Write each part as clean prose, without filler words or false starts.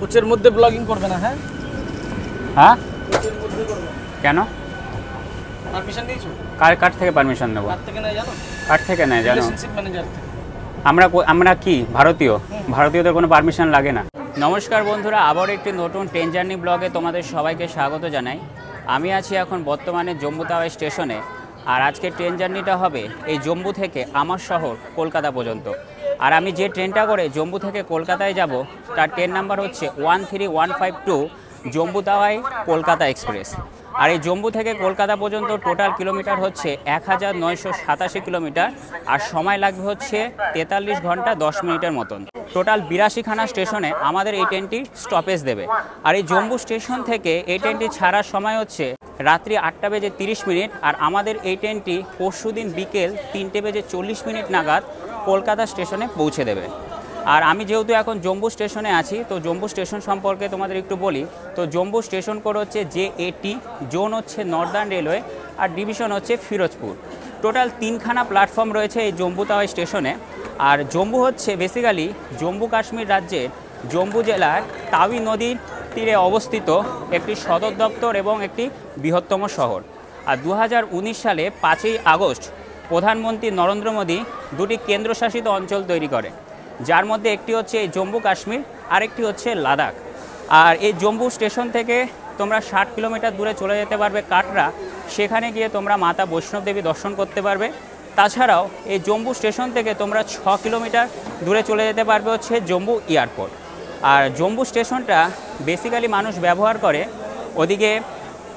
কোচের মধ্যে ব্লগিং করবে না? হ্যাঁ হ্যাঁ, কোচের মধ্যে করবে কেন? পারমিশন দিয়েছো? কার থেকে পারমিশন নেব? কার থেকে নেয় জানো? কার থেকে নেয় জানো? রিলেশনশিপ ম্যানেজার থেকে। আমরা কি ভারতীয়দের কোনো পারমিশন লাগে না। নমস্কার বন্ধুরা, আবার একটি নতুন ট্রেন জার্নি ব্লগে তোমাদের সবাইকে স্বাগত জানাই। আমি আছি এখন বর্তমানে জম্মু তাওয়াই স্টেশনে, আর আজকে ট্রেন জার্নিটা হবে এই জম্মু থেকে আমার শহর কলকাতা পর্যন্ত। আর আমি যে ট্রেনটা করে জম্মু থেকে কলকাতায় যাব তার ট্রেন নাম্বার হচ্ছে 13152 জম্মু তাওয়াই কলকাতা এক্সপ্রেস। আর এই জম্মু থেকে কলকাতা পর্যন্ত টোটাল কিলোমিটার হচ্ছে 1987 কিলোমিটার, আর সময় লাগবে হচ্ছে 43 ঘন্টা 10 মিনিটের মতন। টোটাল 82খানা স্টেশনে আমাদের এই ট্রেনটি স্টপেজ দেবে। আর এই জম্মু স্টেশন থেকে এই ট্রেনটি ছাড়ার সময় হচ্ছে রাত্রি 8টা বেজে 30 মিনিট, আর আমাদের এই ট্রেনটি পরশুদিন বিকেল 3টে বেজে 40 মিনিট নাগাদ কলকাতা স্টেশনে পৌঁছে দেবে। আর আমি যেহেতু এখন জম্মু স্টেশনে আছি, তো জম্মু স্টেশন সম্পর্কে তোমাদের একটু বলি। তো জম্মু স্টেশন কোড হচ্ছে JAT, জোন হচ্ছে নর্দার্ন রেলওয়ে, আর ডিভিশন হচ্ছে ফিরোজপুর। টোটাল 3খানা প্ল্যাটফর্ম রয়েছে এই জম্মু তাওয়াই স্টেশনে। আর জম্মু হচ্ছে বেসিক্যালি জম্মু কাশ্মীর রাজ্যের জম্মু জেলার তাওই নদীর তীরে অবস্থিত একটি সদর দপ্তর এবং একটি বৃহত্তম শহর। আর 2019 সালে 5ই আগস্ট প্রধানমন্ত্রী নরেন্দ্র মোদী দুটি কেন্দ্রশাসিত অঞ্চল তৈরি করে, যার মধ্যে একটি হচ্ছে এই জম্মু কাশ্মীর, আরেকটি হচ্ছে লাদাখ। আর এই জম্মু স্টেশন থেকে তোমরা 60 কিলোমিটার দূরে চলে যেতে পারবে কাটরা, সেখানে গিয়ে তোমরা মাতা বৈষ্ণব দেবী দর্শন করতে পারবে। তাছাড়াও এই জম্মু স্টেশন থেকে তোমরা 6 কিলোমিটার দূরে চলে যেতে পারবে হচ্ছে জম্মু এয়ারপোর্ট। আর জম্মু স্টেশনটা বেসিক্যালি মানুষ ব্যবহার করে ওদিকে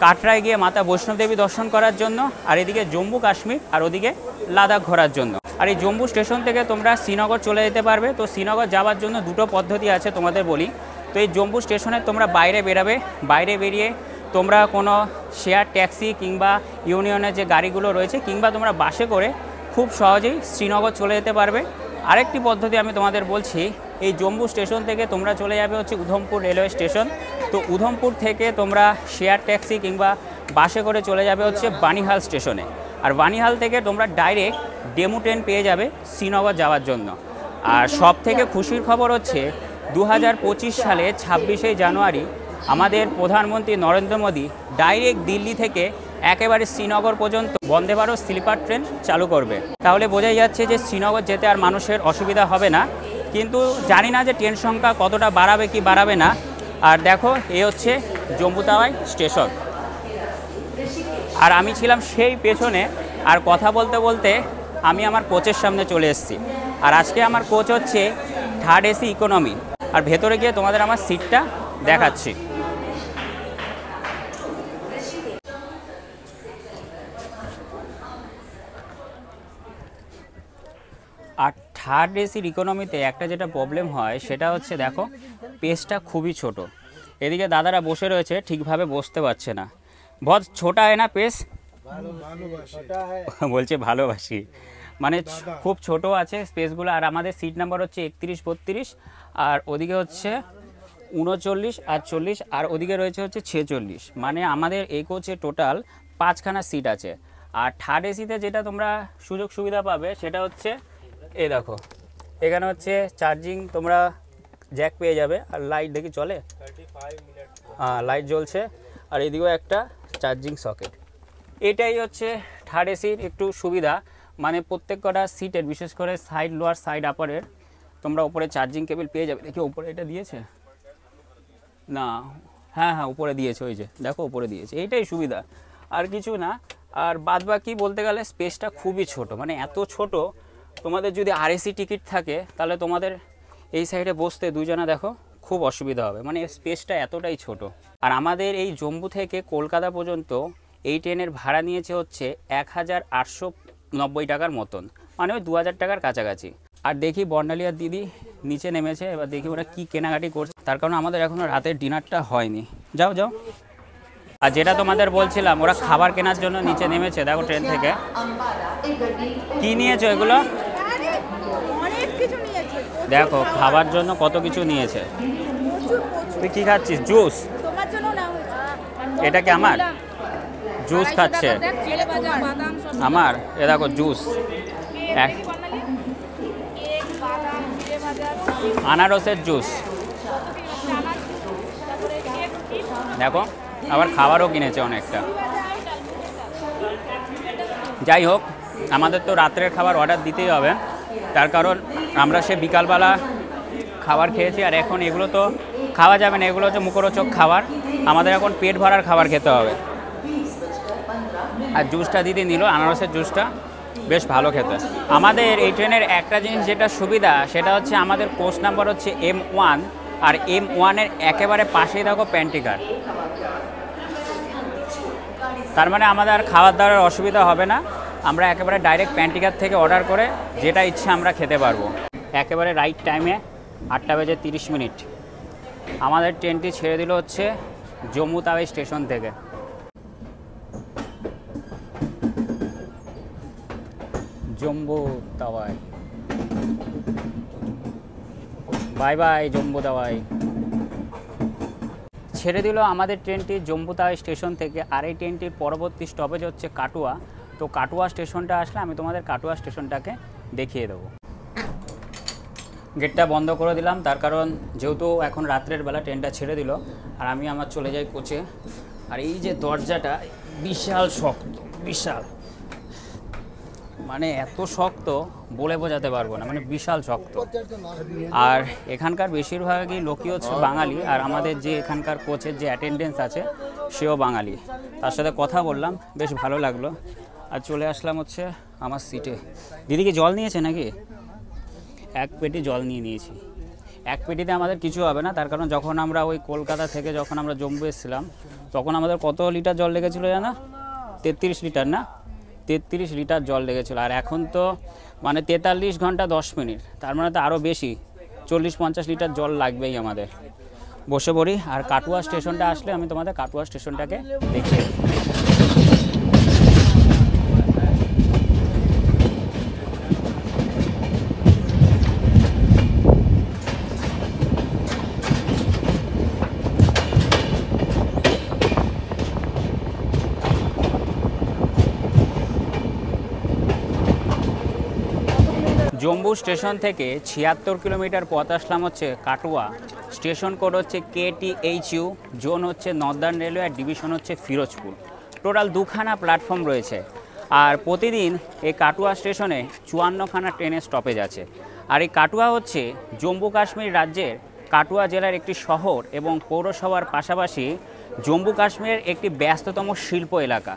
কাটরায় গিয়ে মাতা বৈষ্ণব দেবী দর্শন করার জন্য, আর এদিকে জম্মু কাশ্মীর আর ওদিকে লাদাখ ঘোরার জন্য। আর এই জম্মু স্টেশন থেকে তোমরা শ্রীনগর চলে যেতে পারবে। তো শ্রীনগর যাওয়ার জন্য দুটো পদ্ধতি আছে তোমাদের বলি। তো এই জম্মু স্টেশনে তোমরা বাইরে বেরাবে, বাইরে বেরিয়ে তোমরা কোনো শেয়ার ট্যাক্সি কিংবা ইউনিয়নের যে গাড়িগুলো রয়েছে কিংবা তোমরা বাসে করে খুব সহজেই শ্রীনগর চলে যেতে পারবে। আরেকটি পদ্ধতি আমি তোমাদের বলছি, এই জম্মু স্টেশন থেকে তোমরা চলে যাবে হচ্ছে উধমপুর রেলওয়ে স্টেশন। তো উধমপুর থেকে তোমরা শেয়ার ট্যাক্সি কিংবা বাসে করে চলে যাবে হচ্ছে বানিহাল স্টেশনে। আর বানিহাল থেকে তোমরা ডাইরেক্ট ডেমু ট্রেন পেয়ে যাবে শ্রীনগর যাওয়ার জন্য। আর সব থেকে খুশির খবর হচ্ছে 2025 সালে 26শে জানুয়ারি আমাদের প্রধানমন্ত্রী নরেন্দ্র মোদী ডাইরেক্ট দিল্লি থেকে একেবারে শ্রীনগর পর্যন্ত বন্দে ভারত স্লিপার ট্রেন চালু করবে। তাহলে বোঝাই যাচ্ছে যে শ্রীনগর যেতে আর মানুষের অসুবিধা হবে না। কিন্তু জানি না যে ট্রেন সংখ্যা কতটা বাড়াবে কি বাড়াবে না। আর দেখো, এই হচ্ছে জম্মু তাওয়াই স্টেশন। আর আমি ছিলাম সেই পেছনে, আর কথা বলতে বলতে আমি আমার কোচের সামনে চলে এসেছি। আর আজকে আমার কোচ হচ্ছে 3rd AC ইকোনমি। আর ভেতরে গিয়ে তোমাদের আমার সিটটা দেখাচ্ছি। আর 3rd AC ইকোনমিতে একটা যেটা প্রবলেম হয় সেটা হচ্ছে, দেখো পেজটা খুবই ছোট। এদিকে দাদারা বসে রয়েছে, ঠিকভাবে বসতে পারছে না। বহুত ছোটা হয় না পেজ, বলছে ভালোবাসি, মানে খুব ছোট আছে স্পেসগুলো। আর আমাদের সিট নাম্বার হচ্ছে 31, 32, আর ওদিকে হচ্ছে 39 আর 40, আর ওদিকে রয়েছে হচ্ছে 46। মানে আমাদের এই কোচে টোটাল 5খানা সিট আছে। আর 3rd ACতে যেটা তোমরা সুযোগ সুবিধা পাবে সেটা হচ্ছে, এই দেখো এখানে হচ্ছে চার্জিং, তোমরা জ্যাক পেয়ে যাবে। আর লাইট দেখি চলে, হ্যাঁ লাইট জ্বলছে। আর এদিকেও একটা চার্জিং সকেট। এটাই হচ্ছে 3rd ACর একটু সুবিধা, মানে প্রত্যেক কটা সিটের বিশেষ করে সাইড লোয়ার সাইড আপারের তোমরা উপরে চার্জিং কেবল পেয়ে যাবে। দেখি উপরে এটা দিয়েছে না, হ্যাঁ উপরে দিয়েছে, ওই যে দেখো উপরে দিয়েছে। এইটাই সুবিধা, আর কিছু না। আর বাদ বাকি বলতে গেলে স্পেসটা খুবই ছোট, মানে এত ছোট তোমাদের যদি RAC টিকিট থাকে তাহলে তোমাদের এই সাইডে বসতে দুজনা দেখো খুব অসুবিধা হবে, মানে স্পেসটা এতটাই ছোট। আর আমাদের এই জম্মু থেকে কলকাতা পর্যন্ত এই ট্রেনের ভাড়া নিয়েছে হচ্ছে 1890 টাকার মতন, মানে ওই 2000 টাকার কাছাকাছি। আর দেখি বর্ণালিয়ার দিদি নিচে নেমেছে, এবার দেখি ওরা কি কেনাকাটি করছে, তার কারণ আমাদের এখনও রাতের ডিনারটা হয়নি। যাও যাও। আর যেটা তোমাদের বলছিলাম, ওরা খাবার কেনার জন্য নিচে নেমেছে, দেখো ট্রেন থেকে। কি নিয়েছো এগুলো? দেখো খাবার জন্য কত কিছু নিয়েছে। তুই কি খাচ্ছিস? জুস? এটা কি আমার? জুস খাচ্ছে আমার, এ দেখো জুস, আনারসের জুস। দেখো আবার খাবারও কিনেছে অনেকটা। যাই হোক, আমাদের তো রাত্রের খাবার অর্ডার দিতেই হবে, তার কারণ আমরা সে বিকালবেলা খাবার খেয়েছি, আর এখন এগুলো তো খাওয়া যাবে না, এগুলো হচ্ছে মুখরোচক খাবার, আমাদের এখন পেট ভরার খাবার খেতে হবে। আর জুসটা দিদি নিল, আনারসের জুসটা বেশ ভালো খেতে। আমাদের এই ট্রেনের একটা জিনিস যেটা সুবিধা সেটা হচ্ছে আমাদের কোচ নাম্বার হচ্ছে M1, আর M1-এর একেবারে পাশেই দেখো প্যান্টিকার, তার মানে আমাদের আর খাবার দাওয়ার অসুবিধা হবে না, আমরা একেবারে ডাইরেক্ট প্যান্টিকার থেকে অর্ডার করে যেটা ইচ্ছে আমরা খেতে পারবো। একেবারে রাইট টাইমে 8:30 আমাদের ট্রেনটি ছেড়ে দিল হচ্ছে জম্মু তাওয়াই স্টেশন থেকে। Jammu Tawi, bye bye Jammu Tawi. ছেড়ে দিল আমাদের ট্রেনটি জম্মু তাওয়াই স্টেশন থেকে, আর এই ট্রেনটির পরবর্তী স্টপেজ হচ্ছে কাটুয়া। তো কাটুয়া স্টেশনটা আসলে আমি তোমাদের কাটুয়া স্টেশনটাকে দেখিয়ে দেবো। গেটটা বন্ধ করে দিলাম, তার কারণ যেহেতু এখন রাত্রের বেলা ট্রেনটা ছেড়ে দিল, আর আমি আমার চলে যাই কোচে। আর এই যে দরজাটা বিশাল শক্ত, বিশাল, মানে এত শক্ত বলে বোঝাতে পারবো না, মানে বিশাল শক্ত। আর এখানকার বেশিরভাগই লোকই হচ্ছে বাঙালি, আর আমাদের যে এখানকার কোচের যে অ্যাটেন্ডেন্স আছে সেও বাঙালি। তার সাথে কথা বললাম, বেশ ভালো লাগলো। আর চলে আসলাম হচ্ছে আমার সিটে। দিদিকে জল নিয়েছে নাকি? এক পেটি জল নিয়ে নিয়েছি। এক পেটিতে আমাদের কিছু হবে না, তার কারণ যখন আমরা ওই কলকাতা থেকে যখন আমরা জম্মু এসেছিলাম তখন আমাদের কত লিটার জল লেগেছিলো জানো? 33 লিটার না, 33 লিটার জল লেগেছিলো। আর এখন তো মানে 43 ঘন্টা 10 মিনিট, তার মানে তো আরও বেশি, 40-50 লিটার জল লাগবেই আমাদের। বসে পড়ি, আর কাটুয়া স্টেশনটা আসলে আমি তোমাদের কাটুয়া স্টেশনটাকে দেখিয়ে দিই। জম্মু স্টেশন থেকে 76 কিলোমিটার পথ আসলাম হচ্ছে কাটুয়া। স্টেশন কোড হচ্ছে KTHU, জোন হচ্ছে নর্দার্ন রেলওয়ে, আর ডিভিশন হচ্ছে ফিরোজপুর। টোটাল 2খানা প্ল্যাটফর্ম রয়েছে, আর প্রতিদিন এই কাটুয়া স্টেশনে 54খানা ট্রেনের স্টপেজ আছে। আর এই কাটুয়া হচ্ছে জম্মু কাশ্মীর রাজ্যের কাটুয়া জেলার একটি শহর এবং পৌরসভার পাশাপাশি জম্মু কাশ্মীরের একটি ব্যস্ততম শিল্প এলাকা।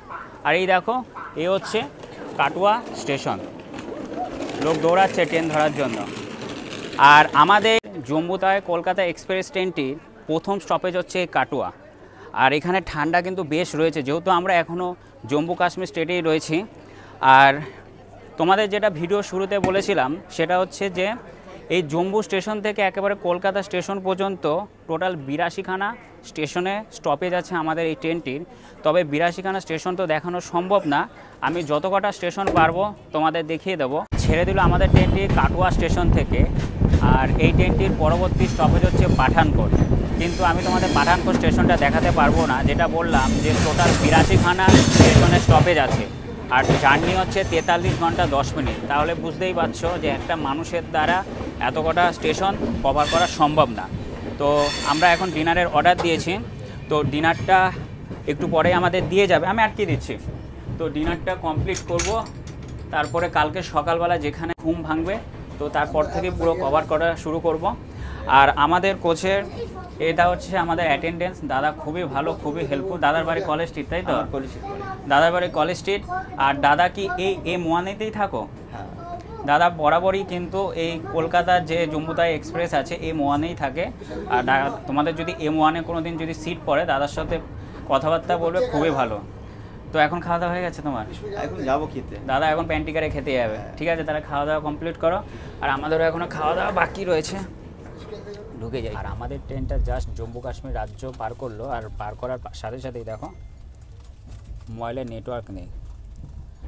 আর এই দেখো, এ হচ্ছে কাটুয়া স্টেশন, লোক দৌড়াচ্ছে ট্রেন ধরার জন্য। আর আমাদের জম্মু তাওয়াই কলকাতা এক্সপ্রেস ট্রেনটির প্রথম স্টপেজ হচ্ছে কাটুয়া। আর এখানে ঠান্ডা কিন্তু বেশ রয়েছে, যেহেতু আমরা এখনও জম্মু কাশ্মীর স্টেটেই রয়েছি। আর তোমাদের যেটা ভিডিও শুরুতে বলেছিলাম সেটা হচ্ছে যে এই জম্মু স্টেশন থেকে একেবারে কলকাতা স্টেশন পর্যন্ত টোটাল 82খানা স্টেশনে স্টপেজ আছে আমাদের এই ট্রেনটির। তবে 82খানা স্টেশন তো দেখানো সম্ভব না, আমি যত কটা স্টেশন পারবো তোমাদের দেখিয়ে দেবো। ছেড়ে দিল আমাদের ট্রেনটি কাটুয়া স্টেশন থেকে, আর এই ট্রেনটির পরবর্তী স্টপেজ হচ্ছে পাঠানকোট। কিন্তু আমি তোমাদের পাঠানকোট স্টেশনটা দেখাতে পারবো না, যেটা বললাম যে টোটাল 82খানা স্টেশনে স্টপেজ আছে, আর জার্নি হচ্ছে 43 ঘন্টা 10 মিনিট। তাহলে বুঝতেই পারছো যে একটা মানুষের দ্বারা এত কটা স্টেশন কভার করা সম্ভব না। তো আমরা এখন ডিনারের অর্ডার দিয়েছি, তো ডিনারটা একটু পরে আমাদের দিয়ে যাবে, আমি আটকে দিচ্ছি। তো ডিনারটা কমপ্লিট করব, তারপরে কালকে সকালবেলা যেখানে ঘুম ভাঙবে তো তারপর থেকে পুরো কভার করা শুরু করব। আর আমাদের কোচের এটা হচ্ছে আমাদের অ্যাটেন্ডেন্স দাদা, খুবই ভালো, খুবই হেল্পফুল। দাদার বাড়ি কলেজ স্ট্রিট, তাই তো? দাদার বাড়ি কলেজ স্ট্রিট। আর দাদা কি এই M1-এতেই থাকো? দাদা বরাবরই কিন্তু এই কলকাতার যে জম্মু তাওয়াই এক্সপ্রেস আছে M1-এই থাকে। আর তোমাদের যদি M1-এ কোনো দিন যদি সিট পড়ে দাদার সাথে কথাবার্তা বলবে, খুবই ভালো। তো এখন খাওয়া দাওয়া হয়ে গেছে তোমার? এখন যাবো খেতে। দাদা এখন প্যান্টিকারে খেতে যাবে, ঠিক আছে? তারা খাওয়া দাওয়া কমপ্লিট করো, আর আমাদেরও এখনও খাওয়া দাওয়া বাকি রয়েছে, ঢুকে যাই। আর আমাদের ট্রেনটা জাস্ট জম্মু কাশ্মীর রাজ্য পার করলো, আর পার করার সাথে সাথেই দেখো মোবাইলের নেটওয়ার্ক নেই।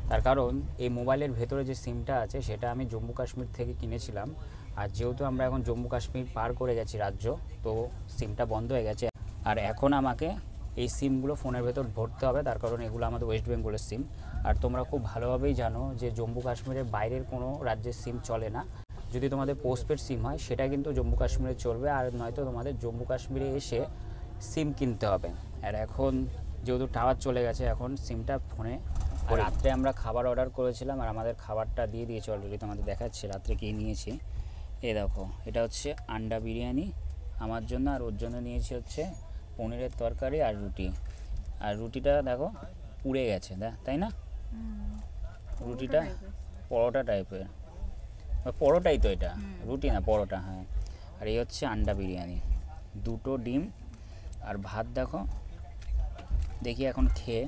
তার কারণ এই মোবাইলের ভেতরে যে সিমটা আছে সেটা আমি জম্মু কাশ্মীর থেকে কিনেছিলাম, আর যেহেতু আমরা এখন জম্মু কাশ্মীর পার করে গেছি রাজ্য, তো সিমটা বন্ধ হয়ে গেছে। আর এখন আমাকে এই সিমগুলো ফোনের ভেতর ভরতে হবে, তার কারণ এগুলো আমাদের ওয়েস্ট বেঙ্গলের সিম। আর তোমরা খুব ভালোভাবেই জানো যে জম্মু কাশ্মীরের বাইরের কোনো রাজ্যের সিম চলে না। যদি তোমাদের পোস্টপেড সিম হয় সেটা কিন্তু জম্মু কাশ্মীরে চলবে, আর নয়তো তোমাদের জম্মু কাশ্মীরে এসে সিম কিনতে হবে। আর এখন যেহেতু টাওয়ার চলে গেছে, এখন সিমটা ফোনে। আর রাত্রে আমরা খাবার অর্ডার করেছিলাম আর আমাদের খাবারটা দিয়ে দিয়েছে অলরেডি, তোমাদের দেখাচ্ছি রাত্রে কী নিয়েছি। এই দেখো, এটা হচ্ছে আন্ডা বিরিয়ানি আমার জন্য, আর ওর জন্য নিয়েছি হচ্ছে পনিরের তরকারি আর রুটি। আর রুটিটা দেখো পুড়ে গেছে, তাই না? রুটিটা পরোটা টাইপের, পরোটাই তো এটা, রুটি না পরোটা। হ্যাঁ, আর এই হচ্ছে আন্ডা বিরিয়ানি, 2টো ডিম আর ভাত। দেখো দেখি এখন খেয়ে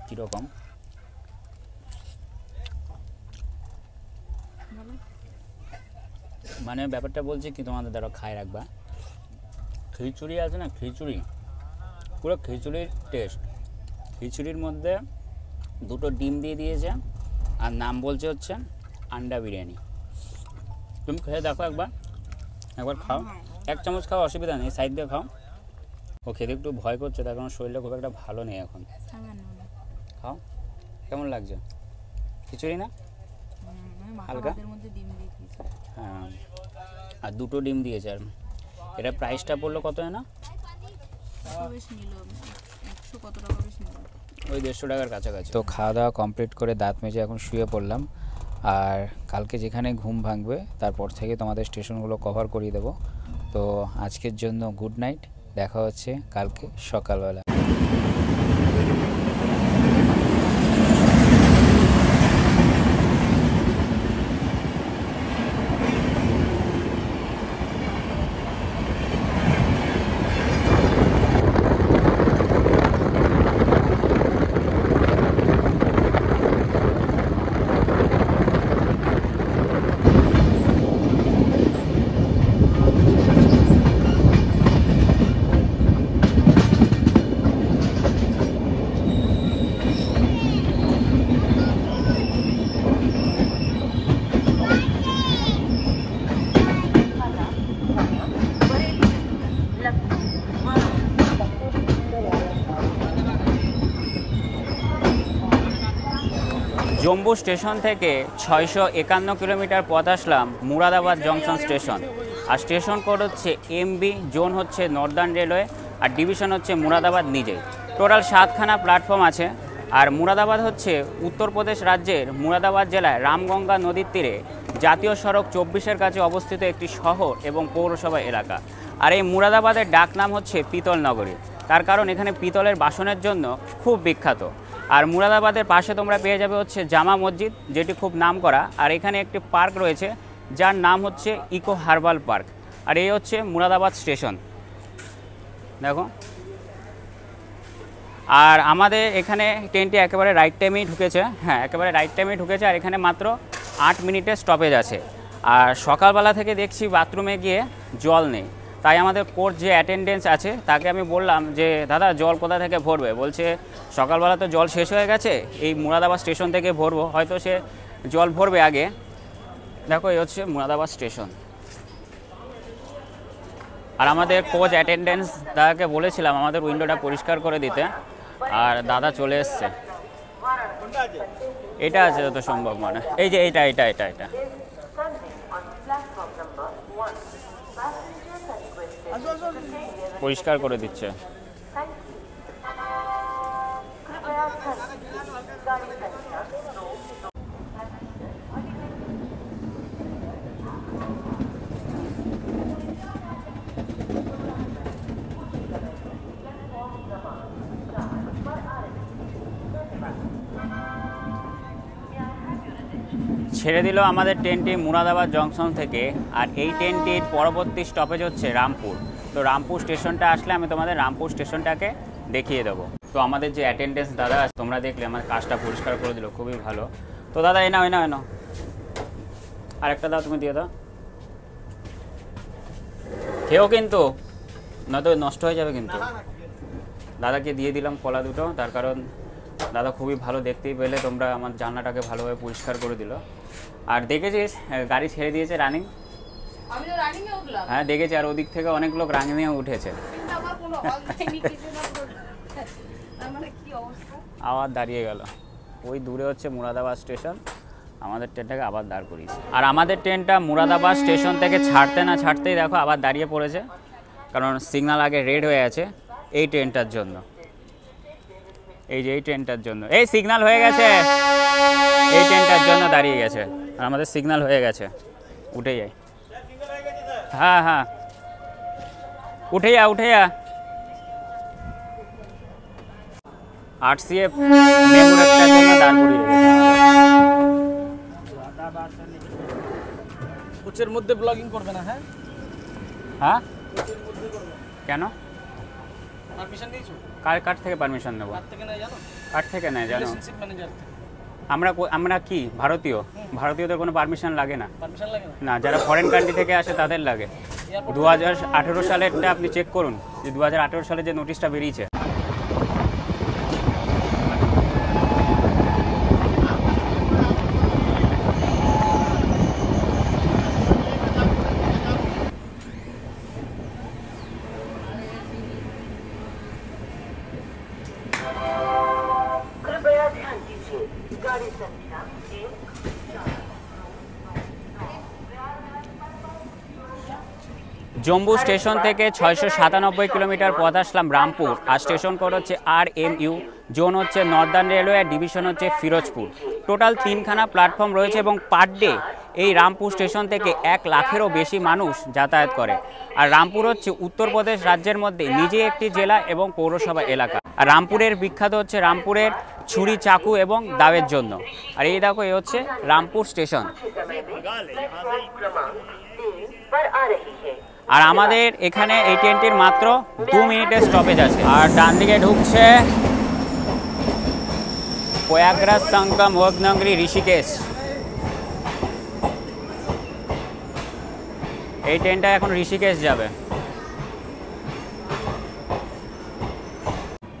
কীরকম। মানে ব্যাপারটা বলছি কি, তোমাদের দ্বারা খায় রাখবা। খিচুড়ি আছে না, খিচুড়ি, পুরো খিচুড়ির টেস্ট। খিচুড়ির মধ্যে 2টো ডিম দিয়ে দিয়েছে আর নাম বলছে হচ্ছে আন্ডা বিরিয়ানি। তুমি খেয়ে দেখো একবার খাও, 1 চামচ খাও, অসুবিধা নেই, সাইড দিয়ে খাও। ও খেতে একটু ভয় করছে, তার কারণ শরীরটা খুব একটা ভালো নেই এখন। খাও, কেমন লাগছে? খিচুড়ি না হালকা? হ্যাঁ, আর 2টো ডিম দিয়েছে। আর এটা প্রাইসটা পড়লো কত না? ওই 150 টাকার কাছাকাছি। তো খাওয়া দাওয়া কমপ্লিট করে দাঁত মেজে এখন শুয়ে পড়লাম। আর কালকে যেখানে ঘুম ভাঙবে তারপর থেকে তোমাদের স্টেশনগুলো কভার করিয়ে দেবো। তো আজকের জন্য গুড নাইট, দেখা হচ্ছে কালকে সকালবেলা। জম্বু স্টেশন থেকে 651 কিলোমিটার পথ আসলাম মুরাদাবাদ জংশন স্টেশন। আর স্টেশন কোড হচ্ছে MB, জোন হচ্ছে নর্দার্ন রেলওয়ে, আর ডিভিশন হচ্ছে মুরাদাবাদ নিজেই। টোটাল 7খানা প্ল্যাটফর্ম আছে। আর মুরাদাবাদ হচ্ছে উত্তরপ্রদেশ রাজ্যের মুরাদাবাদ জেলায় রামগঙ্গা নদীর তীরে জাতীয় সড়ক 24-এর কাছে অবস্থিত একটি শহর এবং পৌরসভা এলাকা। আর এই মুরাদাবাদের ডাক নাম হচ্ছে পিতল নগরী, তার কারণ এখানে পিতলের বাসনের জন্য খুব বিখ্যাত। আর মুরাদাবাদের পাশে তোমরা পেয়ে যাবে হচ্ছে জামা মসজিদ, যেটি খুব নাম করা। আর এখানে একটি পার্ক রয়েছে যার নাম হচ্ছে ইকো হার্বাল পার্ক। আর এই হচ্ছে মুরাদাবাদ স্টেশন, দেখো। আর আমাদের এখানে ট্রেনটি একেবারে রাইট টাইমেই ঢুকেছে। হ্যাঁ, একেবারে রাইট টাইমেই ঢুকেছে। আর এখানে মাত্র 8 মিনিটের স্টপেজ আছে। আর সকালবেলা থেকে দেখছি বাথরুমে গিয়ে জল নেই, তাই আমাদের কোর্স যে অ্যাটেন্ডেন্স আছে তাকে আমি বললাম যে দাদা জল কোথা থেকে ভরবে। বলছে সকালবেলা তো জল শেষ হয়ে গেছে, এই মুরাদাবাদ স্টেশন থেকে ভরবো। হয়তো সে জল ভরবে আগে। দেখো, এই হচ্ছে মুরাদাবাদ স্টেশন। আর আমাদের কোচ অ্যাটেন্ডেন্স দাদাকে বলেছিলাম আমাদের উইন্ডোটা পরিষ্কার করে দিতে, আর দাদা চলে এসছে। এটা আছে যত সম্ভব, মানে এই যে এটা এটা এটা এটা পরিষ্কার করে দিচ্ছে। ছেড়ে দিল আমাদের ট্রেনটি মুরাদাবাদ জংশন থেকে। আর এই ট্রেনটির পরবর্তী স্টপেজ হচ্ছে রামপুর। তো রামপুর স্টেশনটা আসলে আমি তোমাদের রামপুর স্টেশনটাকে দেখিয়ে দেবো। তো আমাদের যে অ্যাটেন্ডেন্স দাদা আছে, তোমরা দেখলে আমার কাজটা পরিষ্কার করে দিল, খুবই ভালো। তো দাদা এনাও এনাও এনাও, আরেকটা দাও, তুমি দিয়ে দাও। খেয়েও কিন্তু, নয়তো নষ্ট হয়ে যাবে কিন্তু। দাদাকে দিয়ে দিলাম কলা দুটো, তার কারণ দাদা খুবই ভালো, দেখতেই পেলে তোমরা আমার জানলাটাকে ভালোভাবে পরিষ্কার করে দিল। আর দেখেছিস গাড়ি ছেড়ে দিয়েছে রানিং। হ্যাঁ দেখেছি, আর ওদিক থেকে অনেক লোক রানিংয়ে উঠেছে। আবার দাঁড়িয়ে গেল। ওই দূরে হচ্ছে মুরাদাবাদ স্টেশন, আমাদের ট্রেনটাকে আবার দাঁড় করিয়েছে। আর আমাদের ট্রেনটা মুরাদাবাদ স্টেশন থেকে ছাড়তে না ছাড়তেই দেখো আবার দাঁড়িয়ে পড়েছে, কারণ সিগন্যাল আগে রেড হয়ে আছে। এই ট্রেনটার জন্য, এই যে এই ট্রেনটার জন্য। এই সিগন্যাল হয়ে গেছে, এই ট্রেনটার জন্য দাঁড়িয়ে গেছে। আর আমাদের সিগন্যাল হয়ে গেছে, উঠে যাই। হ্যাঁ হ্যাঁ, উঠে যা উঠে যা। আরসিএফ মেমোরেটটার জন্য দাঁড় করিয়ে রেখেছে। কোচের মধ্যে ব্লগিং করবে না, হ্যাঁ? হ্যাঁ কোচের মধ্যে করবে না। কেন? পারমিশন দিয়েছো? কার থেকে পারমিশন নেবো? কার থেকে নেয় জানো? কার থেকে নেয় জানো? রিলেশনশিপ ম্যানেজার থেকে। আমরা কি ভারতীয়? ভারতীয়দের কোনো পারমিশন লাগে না। পারমিশন লাগে না? না, যারা ফরেন কান্ট্রি থেকে আসে তাদের লাগে। 2018 সালেরটা আপনি চেক করুন, যে 2018 সালে যে নোটিশটা বেরিয়েছে। कृपया ध्यान दीजिए, गाड़ी संख्या 1। জম্মু স্টেশন থেকে 697 কিলোমিটার পথ আসলাম রামপুর। আর স্টেশন কোড হচ্ছে RMU, জোন হচ্ছে নর্দার্ন রেলওয়ে, আর ডিভিশন হচ্ছে ফিরোজপুর। টোটাল 3খানা প্ল্যাটফর্ম রয়েছে এবং পার ডে এই রামপুর স্টেশন থেকে 1 লাখেরও বেশি মানুষ যাতায়াত করে। আর রামপুর হচ্ছে উত্তরপ্রদেশ রাজ্যের মধ্যে নিজে একটি জেলা এবং পৌরসভা এলাকা। আর রামপুরের বিখ্যাত হচ্ছে রামপুরের ছুরি, চাকু এবং দাওয়ের জন্য। আর এই দেখো, এই হচ্ছে রামপুর স্টেশন। क्रमांक 3 पर आ रही है। আর আমাদের এখানে এই ট্রেনটির মাত্র 2 মিনিটের স্টপেজ আছে। আর ডান দিকে ঢুকছে প্রয়াগরাজ, সঙ্গম, ওয়াঘনগরী, ঋষিকেশ। এই ট্রেনটা এখন ঋষিকেশ যাবে।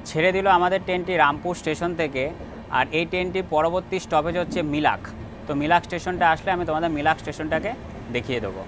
ছেড়ে দিল আমাদের ট্রেনটি রামপুর স্টেশন থেকে। আর এই ট্রেনটি পরবর্তী স্টপেজ হচ্ছে মিলাক। তো মিলাক স্টেশনটা আসলে আমি তোমাদের মিলাক স্টেশনটাকে দেখিয়ে দেবো।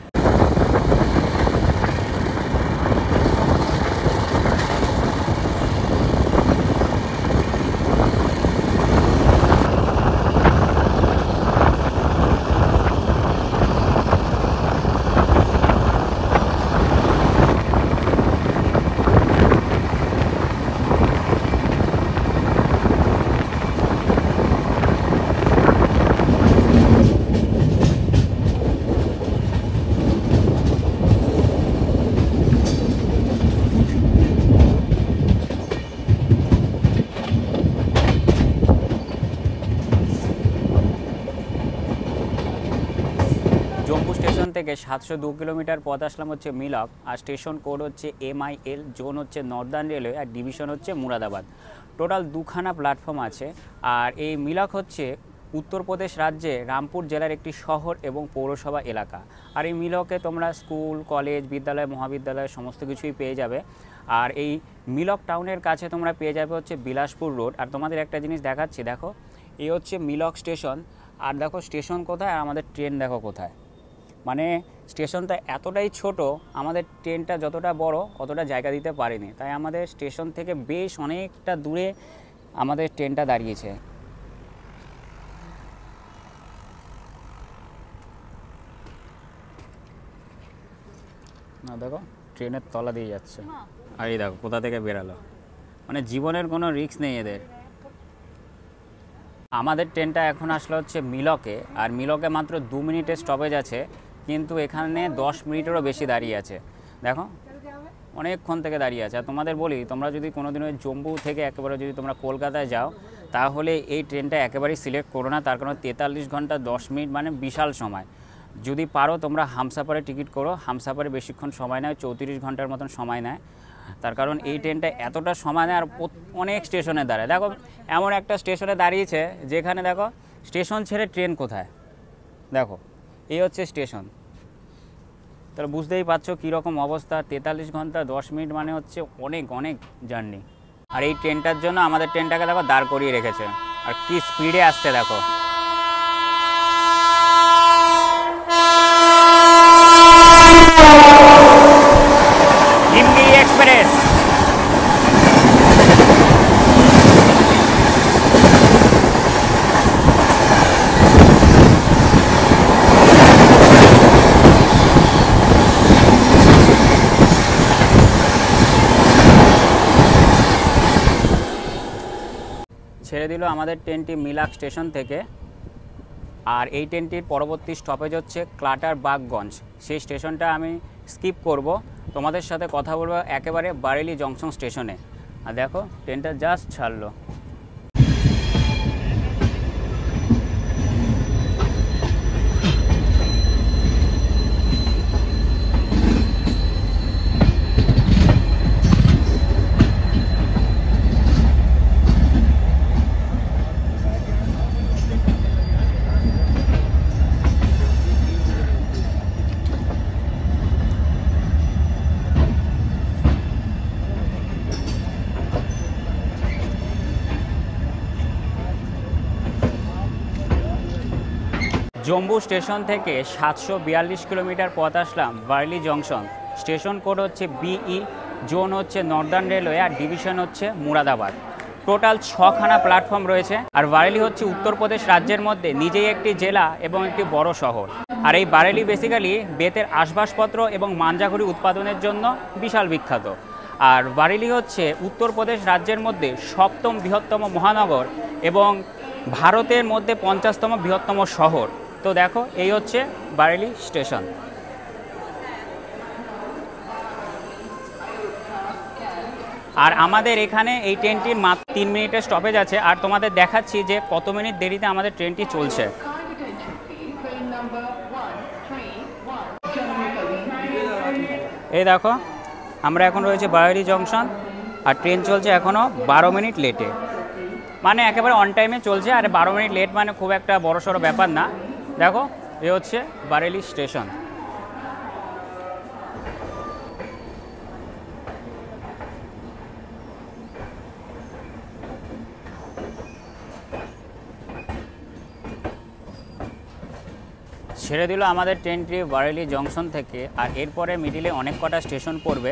জম্মু স্টেশন থেকে 702 কিলোমিটার পথ আসলাম হচ্ছে মিলক। আর স্টেশন কোড হচ্ছে MIL, জোন হচ্ছে নর্দার্ন রেলওয়ে, আর ডিভিশন হচ্ছে মুরাদাবাদ। টোটাল 2খানা প্ল্যাটফর্ম আছে। আর এই মিলক হচ্ছে উত্তরপ্রদেশ রাজ্যে রামপুর জেলার একটি শহর এবং পৌরসভা এলাকা। আর এই মিলকে তোমরা স্কুল, কলেজ, বিদ্যালয়, মহাবিদ্যালয় সমস্ত কিছুই পেয়ে যাবে। আর এই মিলক টাউনের কাছে তোমরা পেয়ে যাবে হচ্ছে বিলাসপুর রোড। আর তোমাদের একটা জিনিস দেখাচ্ছি, দেখো, এই হচ্ছে মিলক স্টেশন। আর দেখো স্টেশন কোথায়, আর আমাদের ট্রেন দেখো কোথায়। মানে স্টেশনটা এতটাই ছোট, আমাদের ট্রেনটা যতটা বড় অতটা জায়গা দিতে পারেনি। তাই আমাদের স্টেশন থেকে বেশ অনেকটা দূরে আমাদের ট্রেনটা দাঁড়িয়েছে। না দেখো, ট্রেনের তলা দিয়ে যাচ্ছে। আর এই দেখো কোথা থেকে বেরালো। মানে জীবনের কোনো রিস্ক নেই এদের। আমাদের ট্রেনটা এখন আসলে হচ্ছে মিলকে। আর মিলকে মাত্র 2 মিনিটের স্টপেজ আছে, কিন্তু এখানে 10 মিনিটেরও বেশি দাঁড়িয়ে আছে। দেখো অনেকক্ষণ থেকে দাঁড়িয়ে আছে। আর তোমাদের বলি, তোমরা যদি কোনোদিন ওই জম্মু থেকে একেবারে যদি তোমরা কলকাতায় যাও, তাহলে এই ট্রেনটা একেবারেই সিলেক্ট করো না। তার কারণ 43 ঘন্টা 10 মিনিট মানে বিশাল সময়। যদি পারো তোমরা হামসাফারে টিকিট করো। হামসাফারে বেশিক্ষণ সময় নেয়, 34 ঘন্টার মতন সময় নেয়। তার কারণ এই ট্রেনটা এতটা সময় নেয় আর অনেক স্টেশনে দাঁড়ায়। দেখো এমন একটা স্টেশনে দাঁড়িয়েছে যেখানে দেখো স্টেশন ছেড়ে ট্রেন কোথায়। দেখো এই হচ্ছে স্টেশন। তাহলে বুঝতেই পারছো কীরকম অবস্থা। 43 ঘন্টা 10 মিনিট মানে হচ্ছে অনেক অনেক জার্নি। আর এই ট্রেনটার জন্য আমাদের ট্রেনটাকে দেখো দাঁড় করিয়ে রেখেছে। আর কি স্পিডে আসছে দেখো। হিমগিরি এক্সপ্রেস। দিল আমাদের ট্রেনটি মিলাক স্টেশন থেকে। আর এই ট্রেনটির পরবর্তী স্টপেজ হচ্ছে ক্লাটার বাগগঞ্জ। সেই স্টেশনটা আমি স্কিপ করব, তোমাদের সাথে কথা বলবো একেবারে বারেলি জংশন স্টেশনে। আর দেখো ট্রেনটা জাস্ট ছাড়লো। জম্বু স্টেশন থেকে 742 কিলোমিটার পথ আসলাম বারেলি জংশন। স্টেশন কোড হচ্ছে বিই, জোন হচ্ছে নর্দার্ন রেলওয়ে, আর ডিভিশন হচ্ছে মুরাদাবাদ। টোটাল 6খানা প্ল্যাটফর্ম রয়েছে। আর বারেলি হচ্ছে উত্তরপ্রদেশ রাজ্যের মধ্যে নিজেই একটি জেলা এবং একটি বড় শহর। আর এই বারেলি বেসিক্যালি বেতের আসবাবপত্র এবং মাঞ্জাঘড়ি উৎপাদনের জন্য বিশাল বিখ্যাত। আর বারেলি হচ্ছে উত্তরপ্রদেশ রাজ্যের মধ্যে 7ম বৃহত্তম মহানগর এবং ভারতের মধ্যে 50তম বৃহত্তম শহর। তো দেখো এই হচ্ছে বারেলি স্টেশন। আর আমাদের এখানে এই ট্রেনটির মাত্র 3 মিনিটের স্টপেজ আছে। আর তোমাদের দেখাচ্ছি যে কত মিনিট দেরিতে আমাদের ট্রেনটি চলছে। এই দেখো আমরা এখন রয়েছে বারেলি জংশন, আর ট্রেন চলছে এখনও 12 মিনিট লেটে। মানে একেবারে অন টাইমে চলছে। আর 12 মিনিট লেট মানে খুব একটা বড়সড় ব্যাপার না। দেখো এ হচ্ছে বারেলি স্টেশন। ছেড়ে দিল আমাদের ট্রেনটি বারেলি জংশন থেকে। আর এরপরে মিডিলে অনেক কটা স্টেশন পড়বে,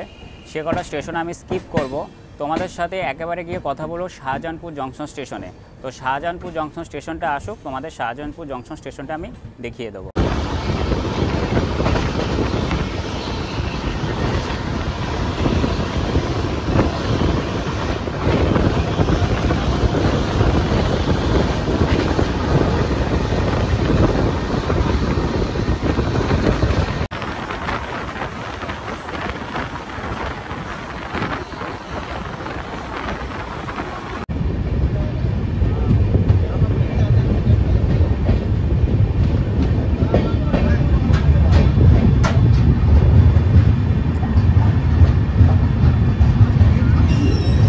সে কটা স্টেশন আমি স্কিপ করব। তোমাদের সাথে একেবারে গিয়ে কথা বলবো শাহজাহানপুর জংশন স্টেশনে। তো শাহজাহানপুর জংশন স্টেশনটা আসুক, তোমাদের শাহজাহানপুর জংশন স্টেশনটা আমি দেখিয়ে দেবো।